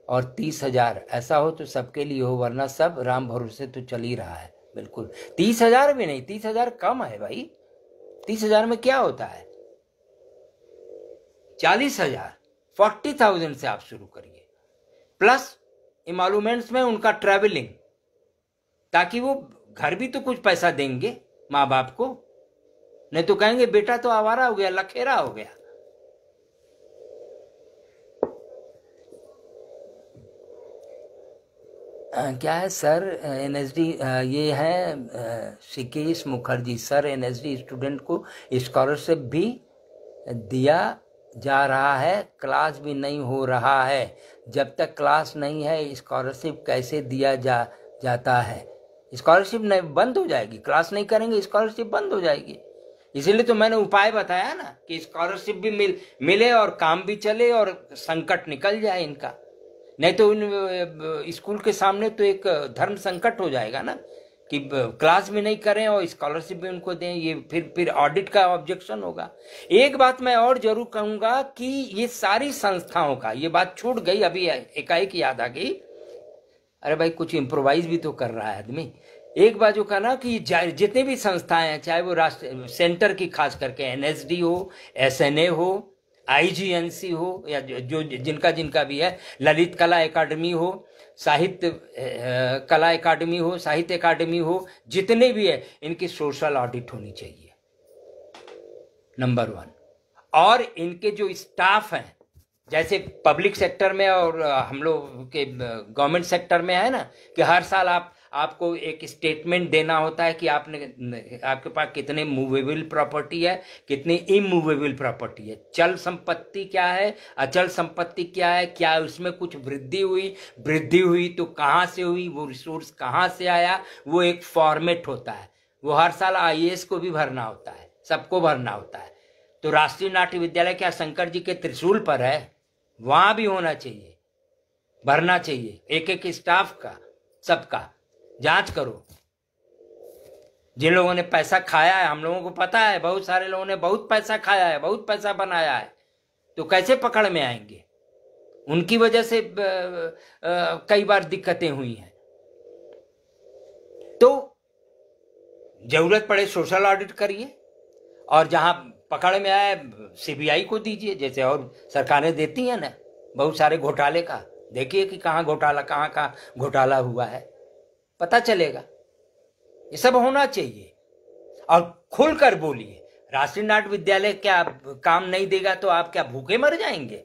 और 30,000 ऐसा हो तो सबके लिए हो, वरना सब राम भरोसे तो चल ही रहा है। बिल्कुल 30,000 भी नहीं, 30,000 कम है भाई। 30,000 में क्या होता है? 40,000, 40,000 से आप शुरू करिए, प्लस इमॉल्यूमेंट्स में उनका ट्रैवलिंग, ताकि वो घर भी तो कुछ पैसा देंगे माँ बाप को, नहीं तो कहेंगे बेटा तो आवारा हो गया, लखेरा हो गया। क्या है सर एनएसडी? ये है शिकेश मुखर्जी सर, एनएसडी स्टूडेंट को स्कॉलरशिप भी दिया जा रहा है, क्लास भी नहीं हो रहा है। जब तक क्लास नहीं है स्कॉलरशिप कैसे दिया जाता है? स्कॉलरशिप नहीं बंद हो जाएगी, क्लास नहीं करेंगे स्कॉलरशिप बंद हो जाएगी। इसीलिए तो मैंने उपाय बताया ना कि स्कॉलरशिप भी मिले और काम भी चले और संकट निकल जाए इनका। नहीं तो स्कूल के सामने तो एक धर्म संकट हो जाएगा ना, कि क्लास भी नहीं करें और स्कॉलरशिप भी उनको दें, ये फिर ऑडिट का ऑब्जेक्शन होगा। एक बात मैं और जरूर कहूंगा कि ये सारी संस्थाओं का, ये बात छूट गई अभी एकाएक याद आ गई, अरे भाई कुछ इम्प्रोवाइज भी तो कर रहा है आदमी। एक बात जो कहना कि जितने भी संस्थाएं हैं, चाहे वो राष्ट्र सेंटर की खास करके एनएसडी हो, एसएनए हो, आईजीएनसी हो, या जो जिनका भी है, ललित कला एकेडमी हो, साहित्य कला एकेडमी हो, साहित्य एकेडमी हो, जितने भी है इनकी सोशल ऑडिट होनी चाहिए, नंबर 1। और इनके जो स्टाफ हैं, जैसे पब्लिक सेक्टर में और हम लोग के गवर्नमेंट सेक्टर में है ना, कि हर साल आपको एक स्टेटमेंट देना होता है कि आपके पास कितने मूवेबल प्रॉपर्टी है, कितनी इमूवेबल प्रॉपर्टी है, चल संपत्ति क्या है, अचल संपत्ति क्या है, क्या उसमें कुछ वृद्धि हुई तो कहाँ से हुई, वो रिसोर्स कहाँ से आया, वो एक फॉर्मेट होता है। वो हर साल आईएएस को भी भरना होता है, सबको भरना होता है। तो राष्ट्रीय नाट्य विद्यालय क्या शंकर जी के त्रिशूल पर है? वहां भी होना चाहिए, भरना चाहिए, एक एक स्टाफ का, सबका जांच करो। जिन लोगों ने पैसा खाया है, हम लोगों को पता है, बहुत सारे लोगों ने बहुत पैसा खाया है, बहुत पैसा बनाया है, तो कैसे पकड़ में आएंगे? उनकी वजह से कई बार दिक्कतें हुई हैं। तो जरूरत पड़े सोशल ऑडिट करिए, और जहां पकड़ में आए सीबीआई को दीजिए, जैसे और सरकारें देती हैं ना, बहुत सारे घोटाले का। देखिए कि कहाँ घोटाला हुआ है, पता चलेगा। ये सब होना चाहिए और खुलकर बोलिए। राष्ट्रीय नाट्य विद्यालय क्या काम नहीं देगा तो आप क्या भूखे मर जाएंगे?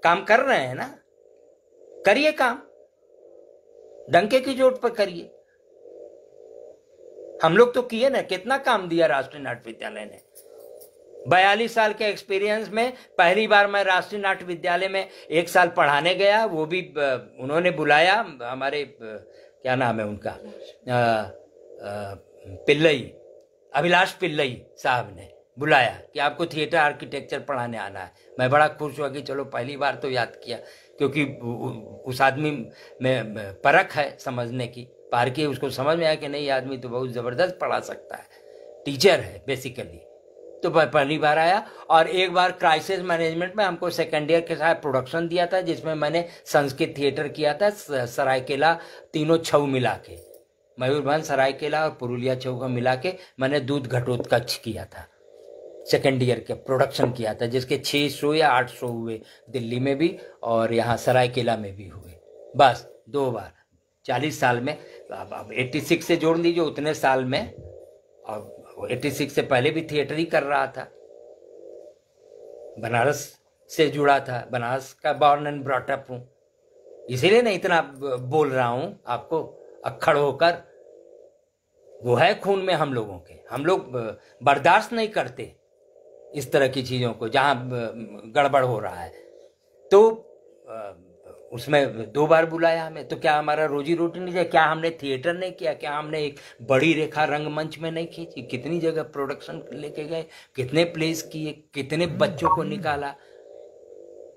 काम कर रहे हैं ना, करिए काम, डंके की चोट पर करिए। हम लोग तो किए ना, कितना काम दिया राष्ट्रीय नाट्य विद्यालय ने। 42 साल के एक्सपीरियंस में पहली बार मैं राष्ट्रीय नाट्य विद्यालय में 1 साल पढ़ाने गया, वो भी उन्होंने बुलाया, हमारे क्या नाम है उनका, पिल्लई, अभिलाष पिल्लई साहब ने बुलाया कि आपको थिएटर आर्किटेक्चर पढ़ाने आना है। मैं बड़ा खुश हुआ कि चलो पहली बार तो याद किया, क्योंकि उस आदमी में परख है समझने की, पार की, उसको समझ में आया कि नहीं आदमी तो बहुत ज़बरदस्त पढ़ा सकता है, टीचर है बेसिकली। तो पहली बार आया। और एक बार क्राइसिस मैनेजमेंट में हमको सेकेंड ईयर के साथ प्रोडक्शन दिया था, जिसमें मैंने संस्कृत थिएटर किया था, सरायकेला तीनों छऊ मिला के, मयूरभंज, सरायकेला और पुरुलिया छऊ का मिला के मैंने दूध घटोत्कच किया था। सेकेंड ईयर के प्रोडक्शन किया था, जिसके 6 शो या 8 शो हुए दिल्ली में भी और यहाँ सरायकेला में भी हुए, बस 2 बार 40 साल में। अब 86 से जोड़ लीजिए उतने साल में, और 86 से पहले भी थिएटर ही कर रहा था, बनारस से जुड़ा था, बनारस का बॉर्न एंड ब्रॉट अप हूँ, इसीलिए नहीं इतना बोल रहा हूँ आपको अक्खड़ होकर। वो है खून में हम लोगों के, हम लोग बर्दाश्त नहीं करते इस तरह की चीज़ों को जहाँ गड़बड़ हो रहा है। तो उसमें 2 बार बुलाया हमें, तो क्या हमारा रोजी रोटी नहीं जाए? क्या हमने थिएटर नहीं किया? क्या हमने एक बड़ी रेखा रंगमंच में नहीं खींची? कितनी जगह प्रोडक्शन लेके गए, कितने प्लेस किए, कितने बच्चों को निकाला,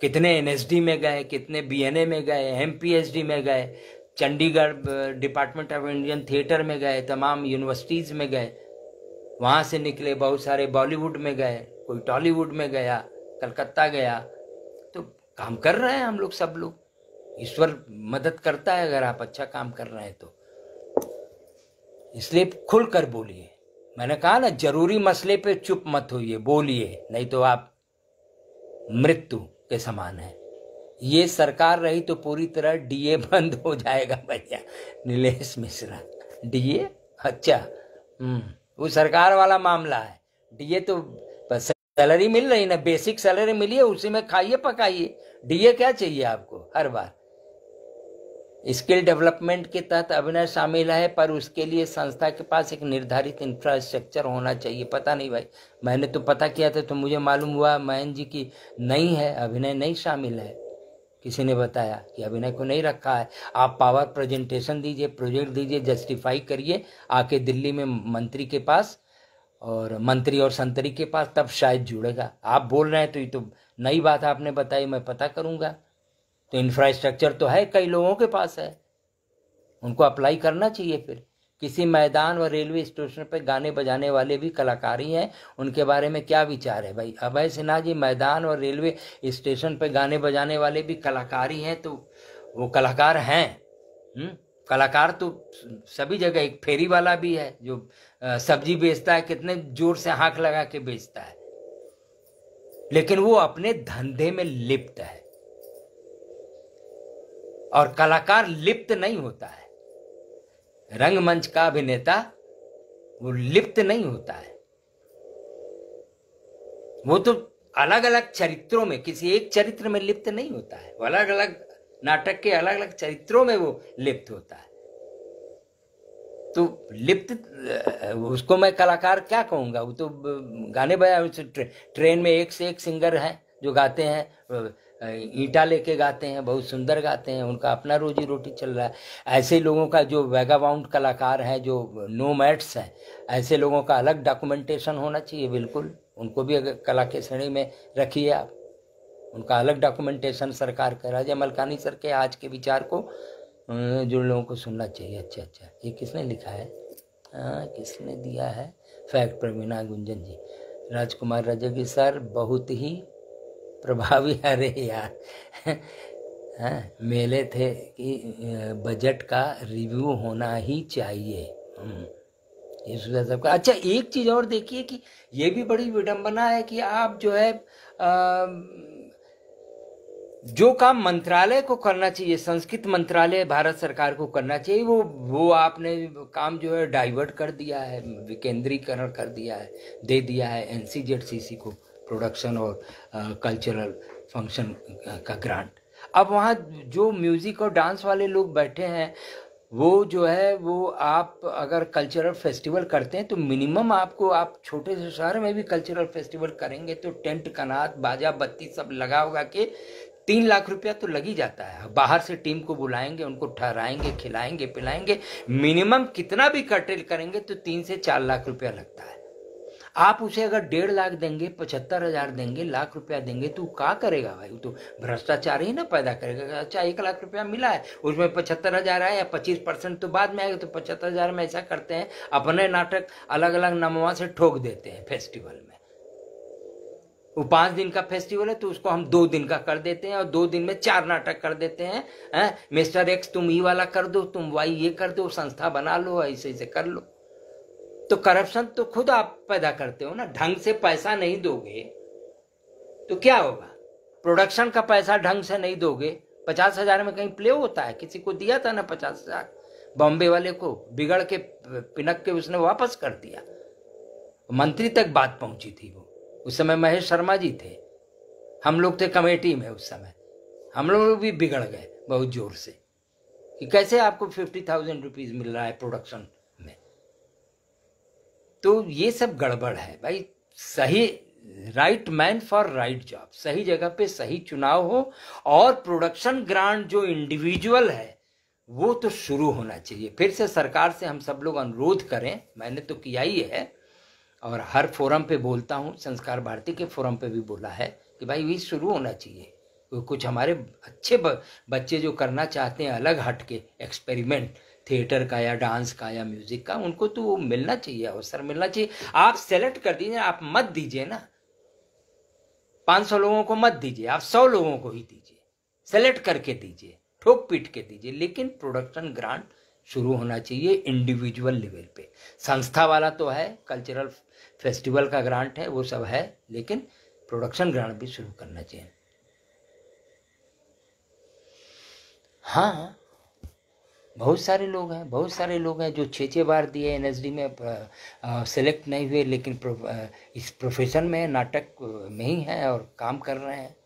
कितने एनएसडी में गए, कितने बीएनए में गए, एमपीएचडी में गए, Chandigarh department of Indian theatre में गए, तमाम यूनिवर्सिटीज़ में गए, वहाँ से निकले, बहुत सारे बॉलीवुड में गए, कोई टॉलीवुड में गया, कलकत्ता गया। तो काम कर रहे हैं हम लोग, सब लोग। ईश्वर मदद करता है अगर आप अच्छा काम कर रहे हैं तो। इसलिए खुल कर बोलिए। मैंने कहा ना, जरूरी मसले पे चुप मत होइए, बोलिए, नहीं तो आप मृत्यु के समान है। ये सरकार रही तो पूरी तरह डीए बंद हो जाएगा भैया। नीलेश मिश्रा, डीए? अच्छा, वो सरकार वाला मामला है। डीए तो सैलरी मिल रही ना, बेसिक सैलरी मिली है, उसी में खाइए पकाइए। डीए क्या चाहिए आपको हर बार? स्किल डेवलपमेंट के तहत अभिनय शामिल है, पर उसके लिए संस्था के पास एक निर्धारित इंफ्रास्ट्रक्चर होना चाहिए। पता नहीं भाई, मैंने तो पता किया था तो मुझे मालूम हुआ मयंक जी की नहीं है, अभिनय नहीं शामिल है। किसी ने बताया कि अभिनय को नहीं रखा है। आप पावर प्रेजेंटेशन दीजिए, प्रोजेक्ट दीजिए, जस्टिफाई करिए आके दिल्ली में मंत्री के पास और मंत्री और संतरी के पास, तब शायद जुड़ेगा। आप बोल रहे हैं तो ये तो नई बात आपने बताई, मैं पता करूँगा। तो इंफ्रास्ट्रक्चर तो है, कई लोगों के पास है, उनको अप्लाई करना चाहिए। फिर किसी मैदान व रेलवे स्टेशन पर गाने बजाने वाले भी कलाकार ही हैं, उनके बारे में क्या विचार है भाई? अभय सिन्हा जी, मैदान और रेलवे स्टेशन पर गाने बजाने वाले भी कलाकार ही हैं, तो वो कलाकार हैं। कलाकार तो सभी जगह, एक फेरी वाला भी है जो सब्जी बेचता है, कितने जोर से हाथ लगा के बेचता है, लेकिन वो अपने धंधे में लिप्त है। और कलाकार लिप्त नहीं होता है, रंगमंच का अभिनेता वो लिप्त नहीं होता है। वो तो अलग अलग चरित्रों में, किसी एक चरित्र में लिप्त नहीं होता है, वो अलग अलग नाटक के अलग अलग चरित्रों में वो लिप्त होता है। तो लिप्त, उसको मैं कलाकार क्या कहूँगा? वो तो गाने बजा, ट्रेन में एक से एक सिंगर हैं जो गाते हैं, ईंटा लेके गाते हैं, बहुत सुंदर गाते हैं, उनका अपना रोजी रोटी चल रहा है। ऐसे लोगों का, जो वैगाबाउंड कलाकार हैं, जो नोमैड्स हैं, ऐसे लोगों का अलग डॉक्यूमेंटेशन होना चाहिए। बिल्कुल, उनको भी अगर कला के श्रेणी में रखिए आप, उनका अलग डॉक्यूमेंटेशन सरकार कर रहा है। मलकानी सर के आज के विचार को जो लोगों को सुनना चाहिए। अच्छा, ये किसने लिखा है? किसने दिया है? फैक्ट प्रवीणा गुंजन जी। राजकुमार रजगी सर बहुत ही प्रभावी। अरे यार मेले थे कि बजट का रिव्यू होना ही चाहिए। इस वजह से सबका। अच्छा, एक चीज़ और देखिए कि ये भी बड़ी विडंबना है कि आप जो है जो काम मंत्रालय को करना चाहिए, संस्कृत मंत्रालय भारत सरकार को करना चाहिए, वो आपने काम जो है डाइवर्ट कर दिया है, विकेंद्रीकरण कर दिया है, दे दिया है एनसीजेडसीसी को, प्रोडक्शन और कल्चरल फंक्शन का ग्रांट। अब वहाँ जो म्यूजिक और डांस वाले लोग बैठे हैं, वो जो है वो आप अगर कल्चरल फेस्टिवल करते हैं तो मिनिमम आपको, आप छोटे से शहर में भी कल्चरल फेस्टिवल करेंगे तो टेंट कनात बाजा बत्ती सब लगा होगा के 3 लाख रुपया तो लग ही जाता है। बाहर से टीम को बुलाएंगे, उनको ठहराएंगे, खिलाएंगे पिलाएंगे, मिनिमम कितना भी कर्टेल करेंगे तो 3 से 4 लाख रुपया लगता है। आप उसे अगर 1.5 लाख देंगे, 75,000 देंगे, लाख रुपया देंगे तो क्या करेगा भाई? वो तो भ्रष्टाचार ही ना पैदा करेगा। अच्छा 1 लाख रुपया मिला है, उसमें 75,000 आया, 25% तो बाद में आएगा, तो 75,000 में ऐसा करते हैं अपने नाटक अलग अलग नमवा से ठोक देते हैं फेस्टिवल में। वो 5 दिन का फेस्टिवल है तो उसको हम 2 दिन का कर देते हैं और 2 दिन में 4 नाटक कर देते हैं। मिस्टर एक्स तुम ये वाला कर दो, तुम वाई ये कर दो, संस्था बना लो, ऐसे ऐसे कर लो। तो करप्शन तो खुद आप पैदा करते हो ना। ढंग से पैसा नहीं दोगे तो क्या होगा? प्रोडक्शन का पैसा ढंग से नहीं दोगे, 50,000 में कहीं प्ले होता है? किसी को दिया था ना 50,000, बॉम्बे वाले को, बिगड़ के पिनक के उसने वापस कर दिया। मंत्री तक बात पहुंची थी। वो उस समय महेश शर्मा जी थे, हम लोग थे कमेटी में उस समय, हम लोग भी बिगड़ गए बहुत जोर से कि कैसे आपको 50,000 रुपीज मिल रहा है प्रोडक्शन में। तो ये सब गड़बड़ है भाई। सही right man for right job, सही जगह पे सही चुनाव हो, और प्रोडक्शन ग्रांट जो इंडिविजुअल है वो तो शुरू होना चाहिए। फिर से सरकार से हम सब लोग अनुरोध करें, मैंने तो किया ही है और हर फोरम पे बोलता हूँ, संस्कार भारती के फोरम पे भी बोला है कि भाई ये शुरू होना चाहिए। कुछ हमारे अच्छे बच्चे जो करना चाहते हैं अलग हट के एक्सपेरिमेंट, थिएटर का या डांस का या म्यूजिक का, उनको तो वो मिलना चाहिए, अवसर मिलना चाहिए। आप सेलेक्ट कर दीजिए, आप मत दीजिए ना 500 लोगों को मत दीजिए, आप 100 लोगों को ही दीजिए, सेलेक्ट करके दीजिए, ठोक पीट के दीजिए, लेकिन प्रोडक्शन ग्रांट शुरू होना चाहिए इंडिविजुअल लेवल पे। संस्था वाला तो है, कल्चरल फेस्टिवल का ग्रांट है, वो सब है, लेकिन प्रोडक्शन ग्रांट भी शुरू करना चाहिए। हाँ, बहुत सारे लोग हैं जो 6 बार दिए एनएसडी में, सेलेक्ट नहीं हुए, लेकिन इस प्रोफेशन में, नाटक में ही हैं और काम कर रहे हैं।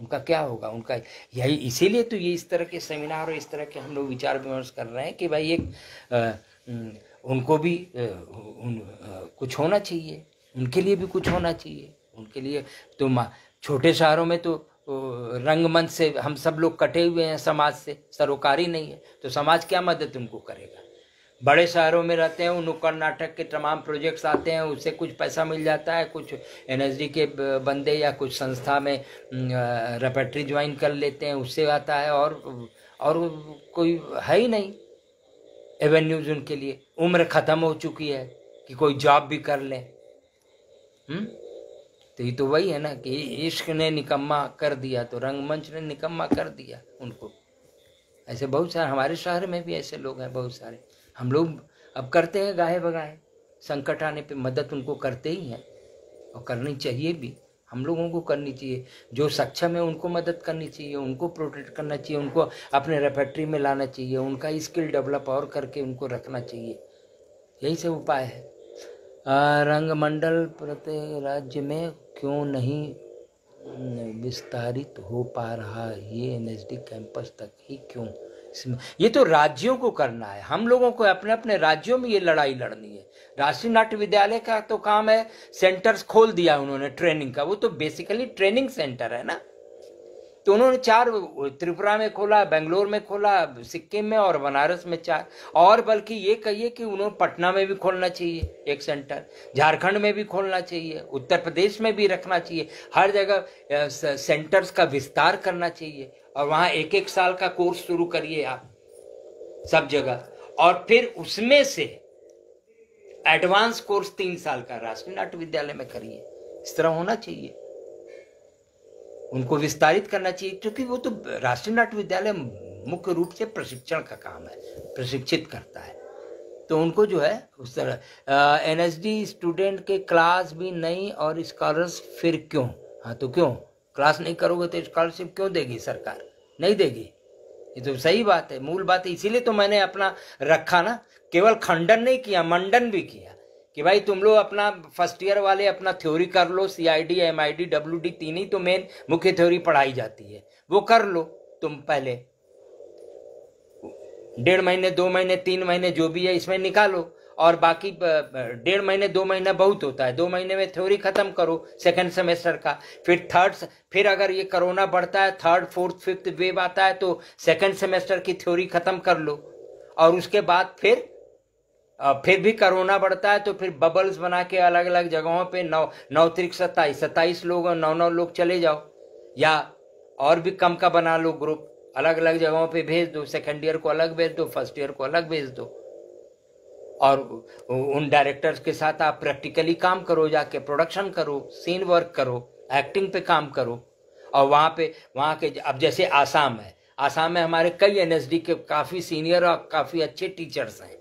उनका क्या होगा? उनका यही, इसीलिए तो ये इस तरह के सेमिनार और इस तरह के हम लोग विचार विमर्श कर रहे हैं कि भाई एक उनको भी कुछ होना चाहिए, उनके लिए भी कुछ होना चाहिए। उनके लिए तो छोटे शहरों में तो रंगमंच से हम सब लोग कटे हुए हैं, समाज से सरोकारी नहीं है, तो समाज क्या मदद उनको करेगा? बड़े शहरों में रहते हैं, नुक्कड़ नाटक के तमाम प्रोजेक्ट्स आते हैं, उससे कुछ पैसा मिल जाता है, कुछ एनएसडी के बंदे या कुछ संस्था में रेपेट्री ज्वाइन कर लेते हैं, उससे आता है, और कोई है ही नहीं एवेन्यूज उनके लिए। उम्र ख़त्म हो चुकी है कि कोई जॉब भी कर लें। तो ये तो वही है ना कि इश्क ने निकम्मा कर दिया तो रंगमंच ने निकम्मा कर दिया उनको। ऐसे बहुत सारे हमारे शहर में भी ऐसे लोग हैं, बहुत सारे। हम लोग अब करते हैं गाहे बगाहे, संकट आने पे मदद उनको करते ही हैं, और करनी चाहिए भी, हम लोगों को करनी चाहिए। जो सक्षम है उनको मदद करनी चाहिए, उनको प्रोटेक्ट करना चाहिए, उनको अपने रेपेट्री में लाना चाहिए, उनका स्किल डेवलप और करके उनको रखना चाहिए। यही सब उपाय है। रंगमंडल प्रत्येक राज्य में क्यों नहीं विस्तारित हो पा रहा, ये एनएसडी कैंपस तक ही क्यों? इसमें ये तो राज्यों को करना है, हम लोगों को अपने अपने राज्यों में ये लड़ाई लड़नी है। राष्ट्रीय नाट्य विद्यालय का तो काम है, सेंटर्स खोल दिया उन्होंने ट्रेनिंग का, वो तो बेसिकली ट्रेनिंग सेंटर है ना। तो उन्होंने 4 त्रिपुरा में खोला, बेंगलोर में खोला, सिक्किम में और बनारस में 4, और बल्कि ये कहिए कि उन्होंने पटना में भी खोलना चाहिए एक सेंटर, झारखंड में भी खोलना चाहिए, उत्तर प्रदेश में भी रखना चाहिए। हर जगह सेंटर्स का विस्तार करना चाहिए, और वहाँ 1-1 साल का कोर्स शुरू करिए आप सब जगह, और फिर उसमें से एडवांस कोर्स 3 साल का राष्ट्रीय नाट्य विद्यालय में करिए। इस तरह होना चाहिए, उनको विस्तारित करना चाहिए, क्योंकि वो तो राष्ट्रीय नाट्य विद्यालय मुख्य रूप से प्रशिक्षण का काम है, प्रशिक्षित करता है। तो उनको जो है उस तरह एनएसडी स्टूडेंट के क्लास भी नहीं और स्कॉलर्स फिर क्यों? हाँ तो क्यों क्लास नहीं करोगे तो स्कॉलरशिप क्यों देगी सरकार? नहीं देगी। ये तो सही बात है, मूल बात है। इसीलिए तो मैंने अपना रखा ना, केवल खंडन नहीं किया, मंडन भी किया कि भाई तुम लोग अपना फर्स्ट ईयर वाले अपना थ्योरी कर लो, CID MID WD 3 ही तो मेन मुख्य थ्योरी पढ़ाई जाती है, वो कर लो तुम पहले। 1.5 महीने 2 महीने 3 महीने जो भी है इसमें निकालो, और बाकी 1.5 महीने 2 महीना बहुत होता है, 2 महीने में थ्योरी खत्म करो सेकंड सेमेस्टर का। फिर अगर ये कोरोना बढ़ता है, 3rd 4th 5th वेव आता है, तो सेकंड सेमेस्टर की थ्योरी खत्म कर लो। और उसके बाद फिर भी कोरोना बढ़ता है तो फिर बबल्स बना के अलग अलग जगहों पे 9 त्रिक 27 लोग और 9 लोग चले जाओ, या और भी कम का बना लो ग्रुप, अलग अलग जगहों पे भेज दो, सेकेंड ईयर को अलग भेज दो, फर्स्ट ईयर को अलग भेज दो। और उन डायरेक्टर्स के साथ आप प्रैक्टिकली काम करो, जाके प्रोडक्शन करो, सीन वर्क करो, एक्टिंग पे काम करो। और वहाँ के अब जैसे आसाम में हमारे कई NSD के काफ़ी सीनियर और काफ़ी अच्छे टीचर्स हैं।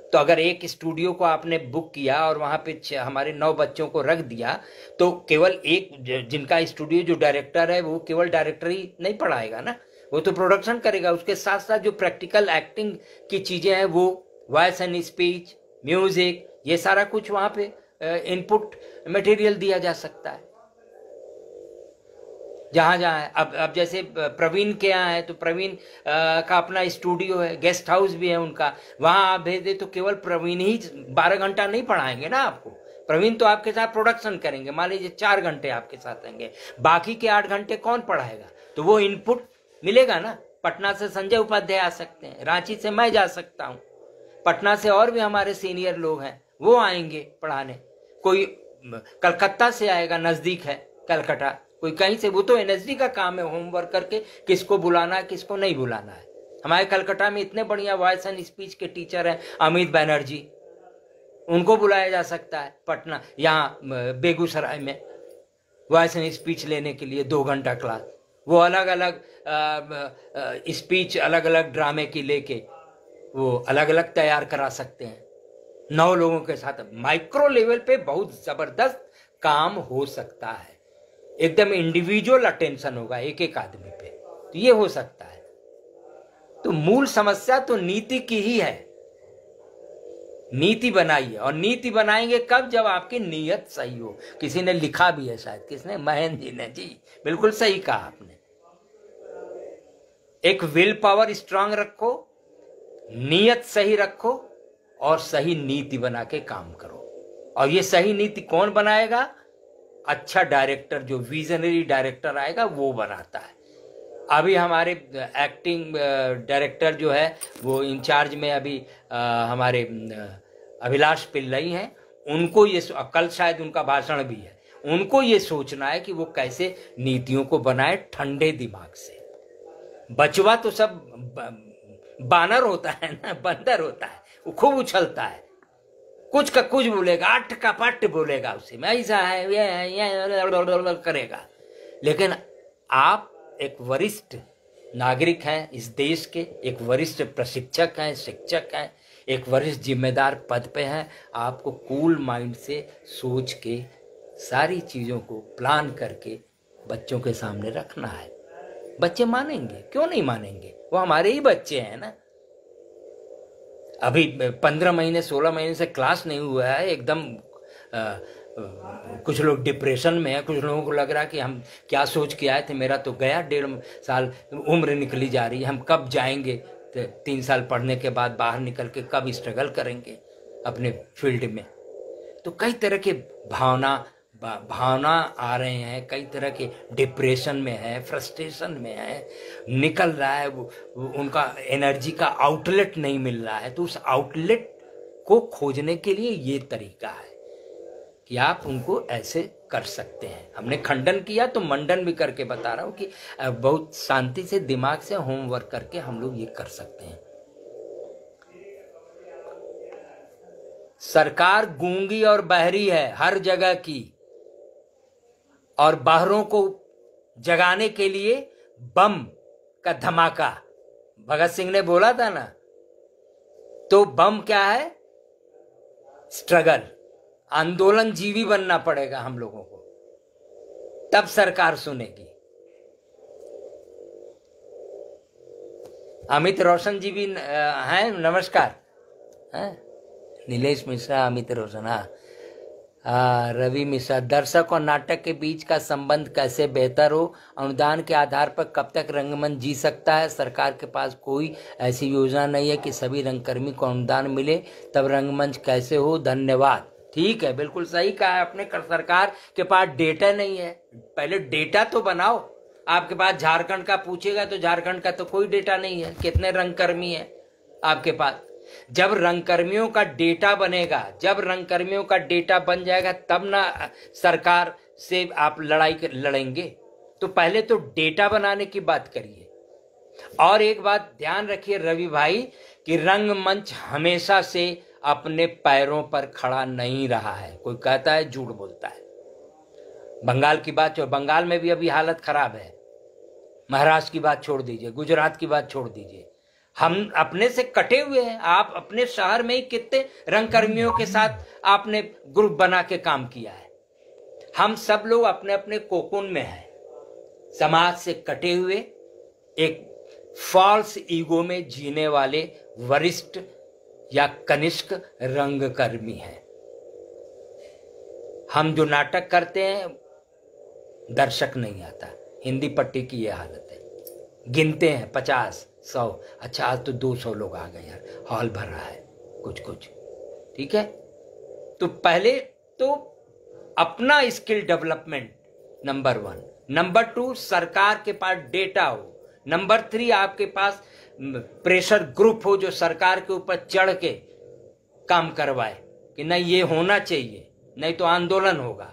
तो अगर एक स्टूडियो को आपने बुक किया और वहाँ पे हमारे 9 बच्चों को रख दिया, तो केवल एक जिनका स्टूडियो जो डायरेक्टर है वो केवल डायरेक्टर ही नहीं पढ़ाएगा ना, वो तो प्रोडक्शन करेगा। उसके साथ साथ जो प्रैक्टिकल एक्टिंग की चीज़ें हैं, वो वॉइस एंड स्पीच, म्यूजिक, ये सारा कुछ वहाँ पे इनपुट मटेरियल दिया जा सकता है जहाँ जहाँ है। अब जैसे प्रवीण के यहाँ है, तो प्रवीण का अपना स्टूडियो है, गेस्ट हाउस भी है उनका, वहाँ आप भेज दे तो केवल प्रवीण ही 12 घंटा नहीं पढ़ाएंगे ना आपको। प्रवीण तो आपके साथ प्रोडक्शन करेंगे, मान लीजिए 4 घंटे आपके साथ रहेंगे, बाकी के 8 घंटे कौन पढ़ाएगा? तो वो इनपुट मिलेगा ना। पटना से संजय उपाध्याय आ सकते हैं, रांची से मैं जा सकता हूँ, पटना से और भी हमारे सीनियर लोग हैं वो आएंगे पढ़ाने, कोई कलकत्ता से आएगा, नजदीक है कलकत्ता, कोई कहीं से, वो तो NSD का काम है होमवर्क करके किसको बुलाना है किसको नहीं बुलाना है। हमारे कलकत्ता में इतने बढ़िया वॉइस एंड स्पीच के टीचर हैं, अमित बनर्जी, उनको बुलाया जा सकता है। पटना यहाँ बेगूसराय में वॉइस एंड स्पीच लेने के लिए 2 घंटा क्लास, वो अलग अलग स्पीच अलग अलग ड्रामे की लेके वो अलग अलग तैयार करा सकते हैं 9 लोगों के साथ। माइक्रो लेवल पे बहुत जबरदस्त काम हो सकता है, एकदम इंडिविजुअल अटेंशन होगा एक एक आदमी पे, तो ये हो सकता है। तो मूल समस्या तो नीति की ही है। नीति बनाइए, और नीति बनाएंगे कब? जब आपकी नीयत सही हो। किसी ने लिखा भी है, शायद किसने, महेंद्र जी ने, जी बिल्कुल सही कहा आपने। एक विल पावर स्ट्रांग रखो, नीयत सही रखो, और सही नीति बना के काम करो। और ये सही नीति कौन बनाएगा? अच्छा डायरेक्टर, जो विजनरी डायरेक्टर आएगा वो बनाता है। अभी हमारे एक्टिंग डायरेक्टर जो है वो इंचार्ज में अभी हमारे अभिलाष पिल्लई हैं, उनको ये कल शायद उनका भाषण भी है, उनको ये सोचना है कि वो कैसे नीतियों को बनाए ठंडे दिमाग से। बचवा तो सब बानर होता है ना, बंदर होता है, वो खूब उछलता है, कुछ का कुछ बोलेगा, अट का पट बोलेगा, उसे में ऐसा है ये करेगा। लेकिन आप एक वरिष्ठ नागरिक हैं इस देश के, एक वरिष्ठ प्रशिक्षक हैं, शिक्षक हैं, एक वरिष्ठ जिम्मेदार पद पे हैं। आपको कूल माइंड से सोच के सारी चीज़ों को प्लान करके बच्चों के सामने रखना है। बच्चे मानेंगे, क्यों नहीं मानेंगे? वो हमारे ही बच्चे हैं ना। अभी 15 महीने 16 महीने से क्लास नहीं हुआ है, एकदम कुछ लोग डिप्रेशन में है, कुछ लोगों को लग रहा है कि हम क्या सोच के आए थे, मेरा तो गया 1.5 साल, उम्र निकली जा रही है, हम कब जाएंगे 3 साल पढ़ने के बाद बाहर निकल के कब स्ट्रगल करेंगे अपने फील्ड में। तो कई तरह के भावना आ रहे हैं, कई तरह के डिप्रेशन में है, फ्रस्ट्रेशन में है, निकल रहा है, वो उनका एनर्जी का आउटलेट नहीं मिल रहा है। तो उस आउटलेट को खोजने के लिए ये तरीका है कि आप उनको ऐसे कर सकते हैं। हमने खंडन किया तो मंडन भी करके बता रहा हूं कि बहुत शांति से दिमाग से होमवर्क करके हम लोग ये कर सकते हैं। सरकार गूंगी और बहरी है हर जगह की, और बाहरों को जगाने के लिए बम का धमाका, भगत सिंह ने बोला था ना, तो बम क्या है? स्ट्रगल, आंदोलन जीवी बनना पड़ेगा हम लोगों को, तब सरकार सुनेगी। अमित रोशन जी भी हैं, नमस्कार। हैं नीलेश मिश्रा, अमित रोशन, हाँ। रवि मिश्रा, दर्शक और नाटक के बीच का संबंध कैसे बेहतर हो, अनुदान के आधार पर कब तक रंगमंच जी सकता है, सरकार के पास कोई ऐसी योजना नहीं है कि सभी रंगकर्मी को अनुदान मिले, तब रंगमंच कैसे हो, धन्यवाद। ठीक है, बिल्कुल सही कहा है आपने, सरकार के पास डेटा नहीं है, पहले डेटा तो बनाओ। आपके पास झारखंड का पूछेगा तो झारखंड का तो कोई डेटा नहीं है, कितने रंगकर्मी है आपके पास। जब रंगकर्मियों का डेटा बनेगा, जब रंगकर्मियों का डेटा बन जाएगा, तब ना सरकार से आप लड़ाई लड़ेंगे। तो पहले तो डेटा बनाने की बात करिए। और एक बात ध्यान रखिए रवि भाई, कि रंगमंच हमेशा से अपने पैरों पर खड़ा नहीं रहा है। कोई कहता है झूठ बोलता है। बंगाल की बात, बंगाल में भी अभी हालत खराब है, महाराष्ट्र की बात छोड़ दीजिए, गुजरात की बात छोड़ दीजिए, हम अपने से कटे हुए हैं। आप अपने शहर में ही कितने रंगकर्मियों के साथ आपने ग्रुप बना के काम किया है। हम सब लोग अपने अपने कोकुन में हैं, समाज से कटे हुए, एक फॉल्स ईगो में जीने वाले वरिष्ठ या कनिष्ठ रंगकर्मी हैं। हम जो नाटक करते हैं, दर्शक नहीं आता। हिंदी पट्टी की ये हालत है, गिनते हैं 50 100, अच्छा आज तो 200 लोग आ गए यार, हॉल भर रहा है कुछ कुछ, ठीक है। तो पहले तो अपना स्किल डेवलपमेंट नंबर 1, नंबर 2 सरकार के पास डेटा हो, नंबर 3 आपके पास प्रेशर ग्रुप हो जो सरकार के ऊपर चढ़ के काम करवाए कि नहीं ये होना चाहिए, नहीं तो आंदोलन होगा।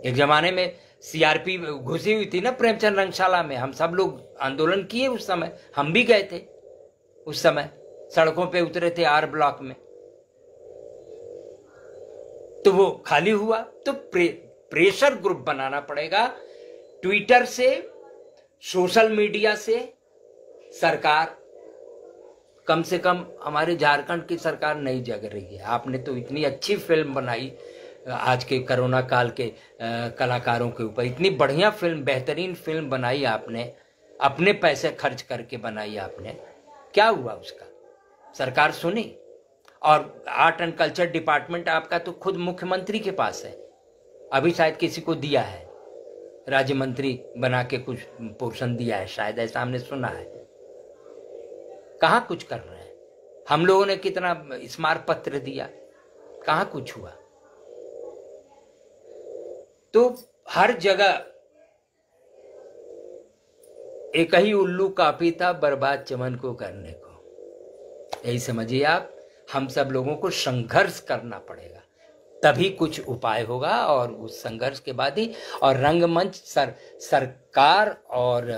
एक जमाने में सीआरपी घुसी हुई थी ना प्रेमचंद रंगशाला में, हम सब लोग आंदोलन किए उस समय, हम भी गए थे उस समय, सड़कों पे उतरे थे आर ब्लॉक में। तो वो खाली हुआ, तो प्रेशर ग्रुप बनाना पड़ेगा। ट्विटर से, सोशल मीडिया से सरकार, कम से कम हमारे झारखंड की सरकार नहीं जग रही है। आपने तो इतनी अच्छी फिल्म बनाई आज के कोरोना काल के कलाकारों के ऊपर, इतनी बढ़िया फिल्म, बेहतरीन फिल्म बनाई आपने, अपने पैसे खर्च करके बनाई आपने, क्या हुआ उसका? सरकार सुनी? और आर्ट एंड कल्चर डिपार्टमेंट आपका तो खुद मुख्यमंत्री के पास है, अभी शायद किसी को दिया है, राज्य मंत्री बना के कुछ पोर्शन दिया है शायद, ऐसा हमने सुना है। कहाँ कुछ कर रहे हैं? हम लोगों ने कितना स्मारक पत्र दिया, कहाँ कुछ हुआ? तो हर जगह एक ही उल्लू काफी था बर्बाद चमन को करने को। यही समझिए आप, हम सब लोगों को संघर्ष करना पड़ेगा, तभी कुछ उपाय होगा, और उस संघर्ष के बाद ही। और रंगमंच सरकार और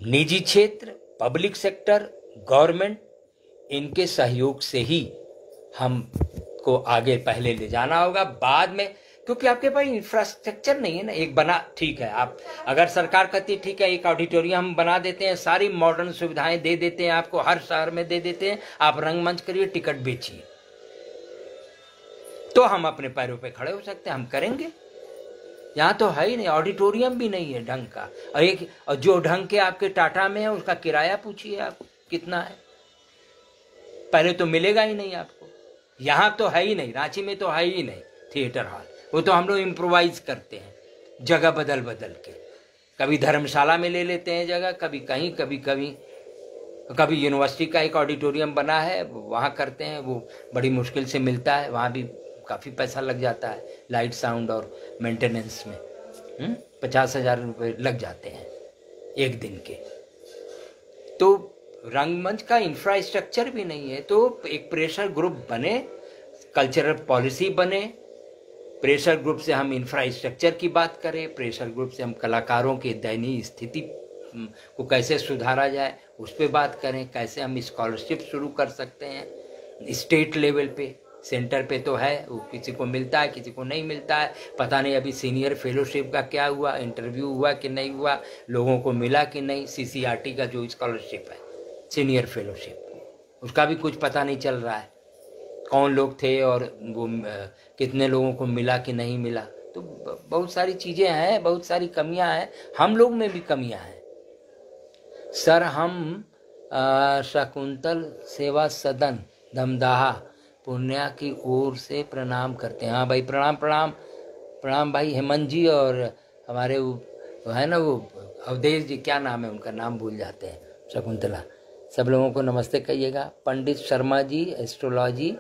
निजी क्षेत्र, पब्लिक सेक्टर, गवर्नमेंट, इनके सहयोग से ही हम को आगे पहले ले जाना होगा, बाद में, क्योंकि आपके पास इंफ्रास्ट्रक्चर नहीं है ना। एक बना, ठीक है, आप अगर सरकार कहती है ठीक है एक ऑडिटोरियम हम बना देते हैं, सारी मॉडर्न सुविधाएं दे देते हैं आपको, हर शहर में दे देते हैं, आप रंगमंच करिए, टिकट बेचिए, तो हम अपने पैरों पे खड़े हो सकते हैं, हम करेंगे। यहाँ तो है ही नहीं, ऑडिटोरियम भी नहीं है ढंग का, और जो ढंग के आपके टाटा में है उसका किराया पूछिए आप कितना है, पहले तो मिलेगा ही नहीं आपको। यहाँ तो है ही नहीं, रांची में तो है ही नहीं थिएटर हॉल, वो तो हम लोग इम्प्रोवाइज करते हैं जगह बदल बदल के, कभी धर्मशाला में ले लेते हैं जगह, कभी कहीं, कभी यूनिवर्सिटी का एक ऑडिटोरियम बना है वहाँ करते हैं, वो बड़ी मुश्किल से मिलता है, वहाँ भी काफ़ी पैसा लग जाता है, लाइट साउंड और मेंटेनेंस में 50,000 रुपये लग जाते हैं एक दिन के। तो रंगमंच का इंफ्रास्ट्रक्चर भी नहीं है, तो एक प्रेशर ग्रुप बने, कल्चरल पॉलिसी बने, प्रेशर ग्रुप से हम इंफ्रास्ट्रक्चर की बात करें, प्रेशर ग्रुप से हम कलाकारों की दयनीय स्थिति को कैसे सुधारा जाए उस पर बात करें, कैसे हम स्कॉलरशिप शुरू कर सकते हैं स्टेट लेवल पे, सेंटर पे तो है, वो किसी को मिलता है किसी को नहीं मिलता है, पता नहीं अभी सीनियर फेलोशिप का क्या हुआ, इंटरव्यू हुआ कि नहीं हुआ, लोगों को मिला कि नहीं, CCRT का जो स्कॉलरशिप है सीनियर फेलोशिप, उसका भी कुछ पता नहीं चल रहा है, कौन लोग थे और वो कितने लोगों को मिला कि नहीं मिला। तो बहुत सारी चीज़ें हैं, बहुत सारी कमियां हैं, हम लोग में भी कमियां हैं, सर हम शकुंतल सेवा सदन धमदाहा पूर्णिया की ओर से प्रणाम करते हैं। हाँ भाई, प्रणाम प्रणाम प्रणाम भाई। हेमंत जी और हमारे वो है ना, वो अवधेश जी, क्या नाम है उनका, नाम भूल जाते हैं, शकुंतला, सब लोगों को नमस्ते कहिएगा। पंडित शर्मा जी, एस्ट्रोलॉजी,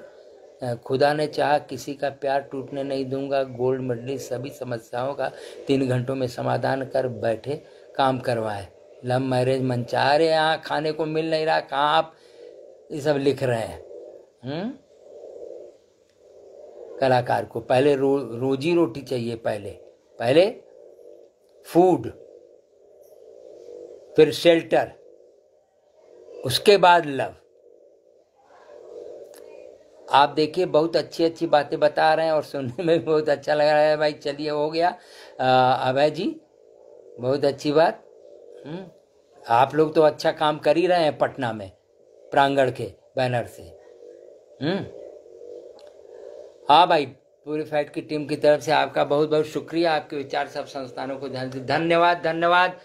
खुदा ने चाहा किसी का प्यार टूटने नहीं दूंगा, गोल्ड मेडलिस्ट, सभी समस्याओं का 3 घंटों में समाधान कर बैठे, काम करवाए, लव मैरिज मंचा। अरे यहाँ खाने को मिल नहीं रहा, कहाँ आप ये सब लिख रहे हैं? कलाकार को पहले रोजी रोटी चाहिए, पहले फूड, फिर शेल्टर, उसके बाद लव। आप देखिए बहुत अच्छी अच्छी बातें बता रहे हैं और सुनने में भी बहुत अच्छा लग रहा है भाई। चलिए, हो गया। अभय जी, बहुत अच्छी बात। आप लोग तो अच्छा काम कर ही रहे हैं पटना में, प्रांगण के बैनर से। हाँ भाई, पूरी फैट की टीम की तरफ से आपका बहुत बहुत शुक्रिया। आपके विचार सब संस्थानों को धन्यवाद धन्यवाद।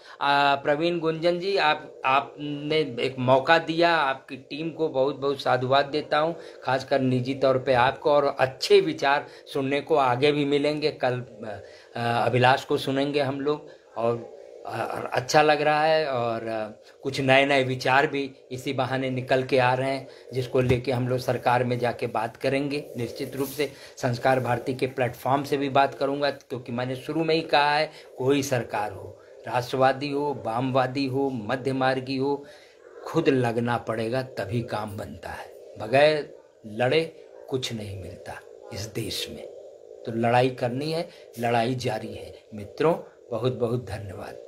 प्रवीण गुंजन जी, आपने एक मौका दिया, आपकी टीम को बहुत बहुत साधुवाद देता हूँ, खासकर निजी तौर पे आपको। और अच्छे विचार सुनने को आगे भी मिलेंगे, कल अभिलाष को सुनेंगे हम लोग, और अच्छा लग रहा है। और कुछ नए नए विचार भी इसी बहाने निकल के आ रहे हैं, जिसको लेके हम लोग सरकार में जाके बात करेंगे। निश्चित रूप से संस्कार भारती के प्लेटफॉर्म से भी बात करूंगा, क्योंकि मैंने शुरू में ही कहा है, कोई सरकार हो, राष्ट्रवादी हो, वामवादी हो, मध्य मार्गी हो, खुद लगना पड़ेगा तभी काम बनता है। बगैर लड़े कुछ नहीं मिलता इस देश में। तो लड़ाई करनी है, लड़ाई जारी है मित्रों। बहुत बहुत धन्यवाद।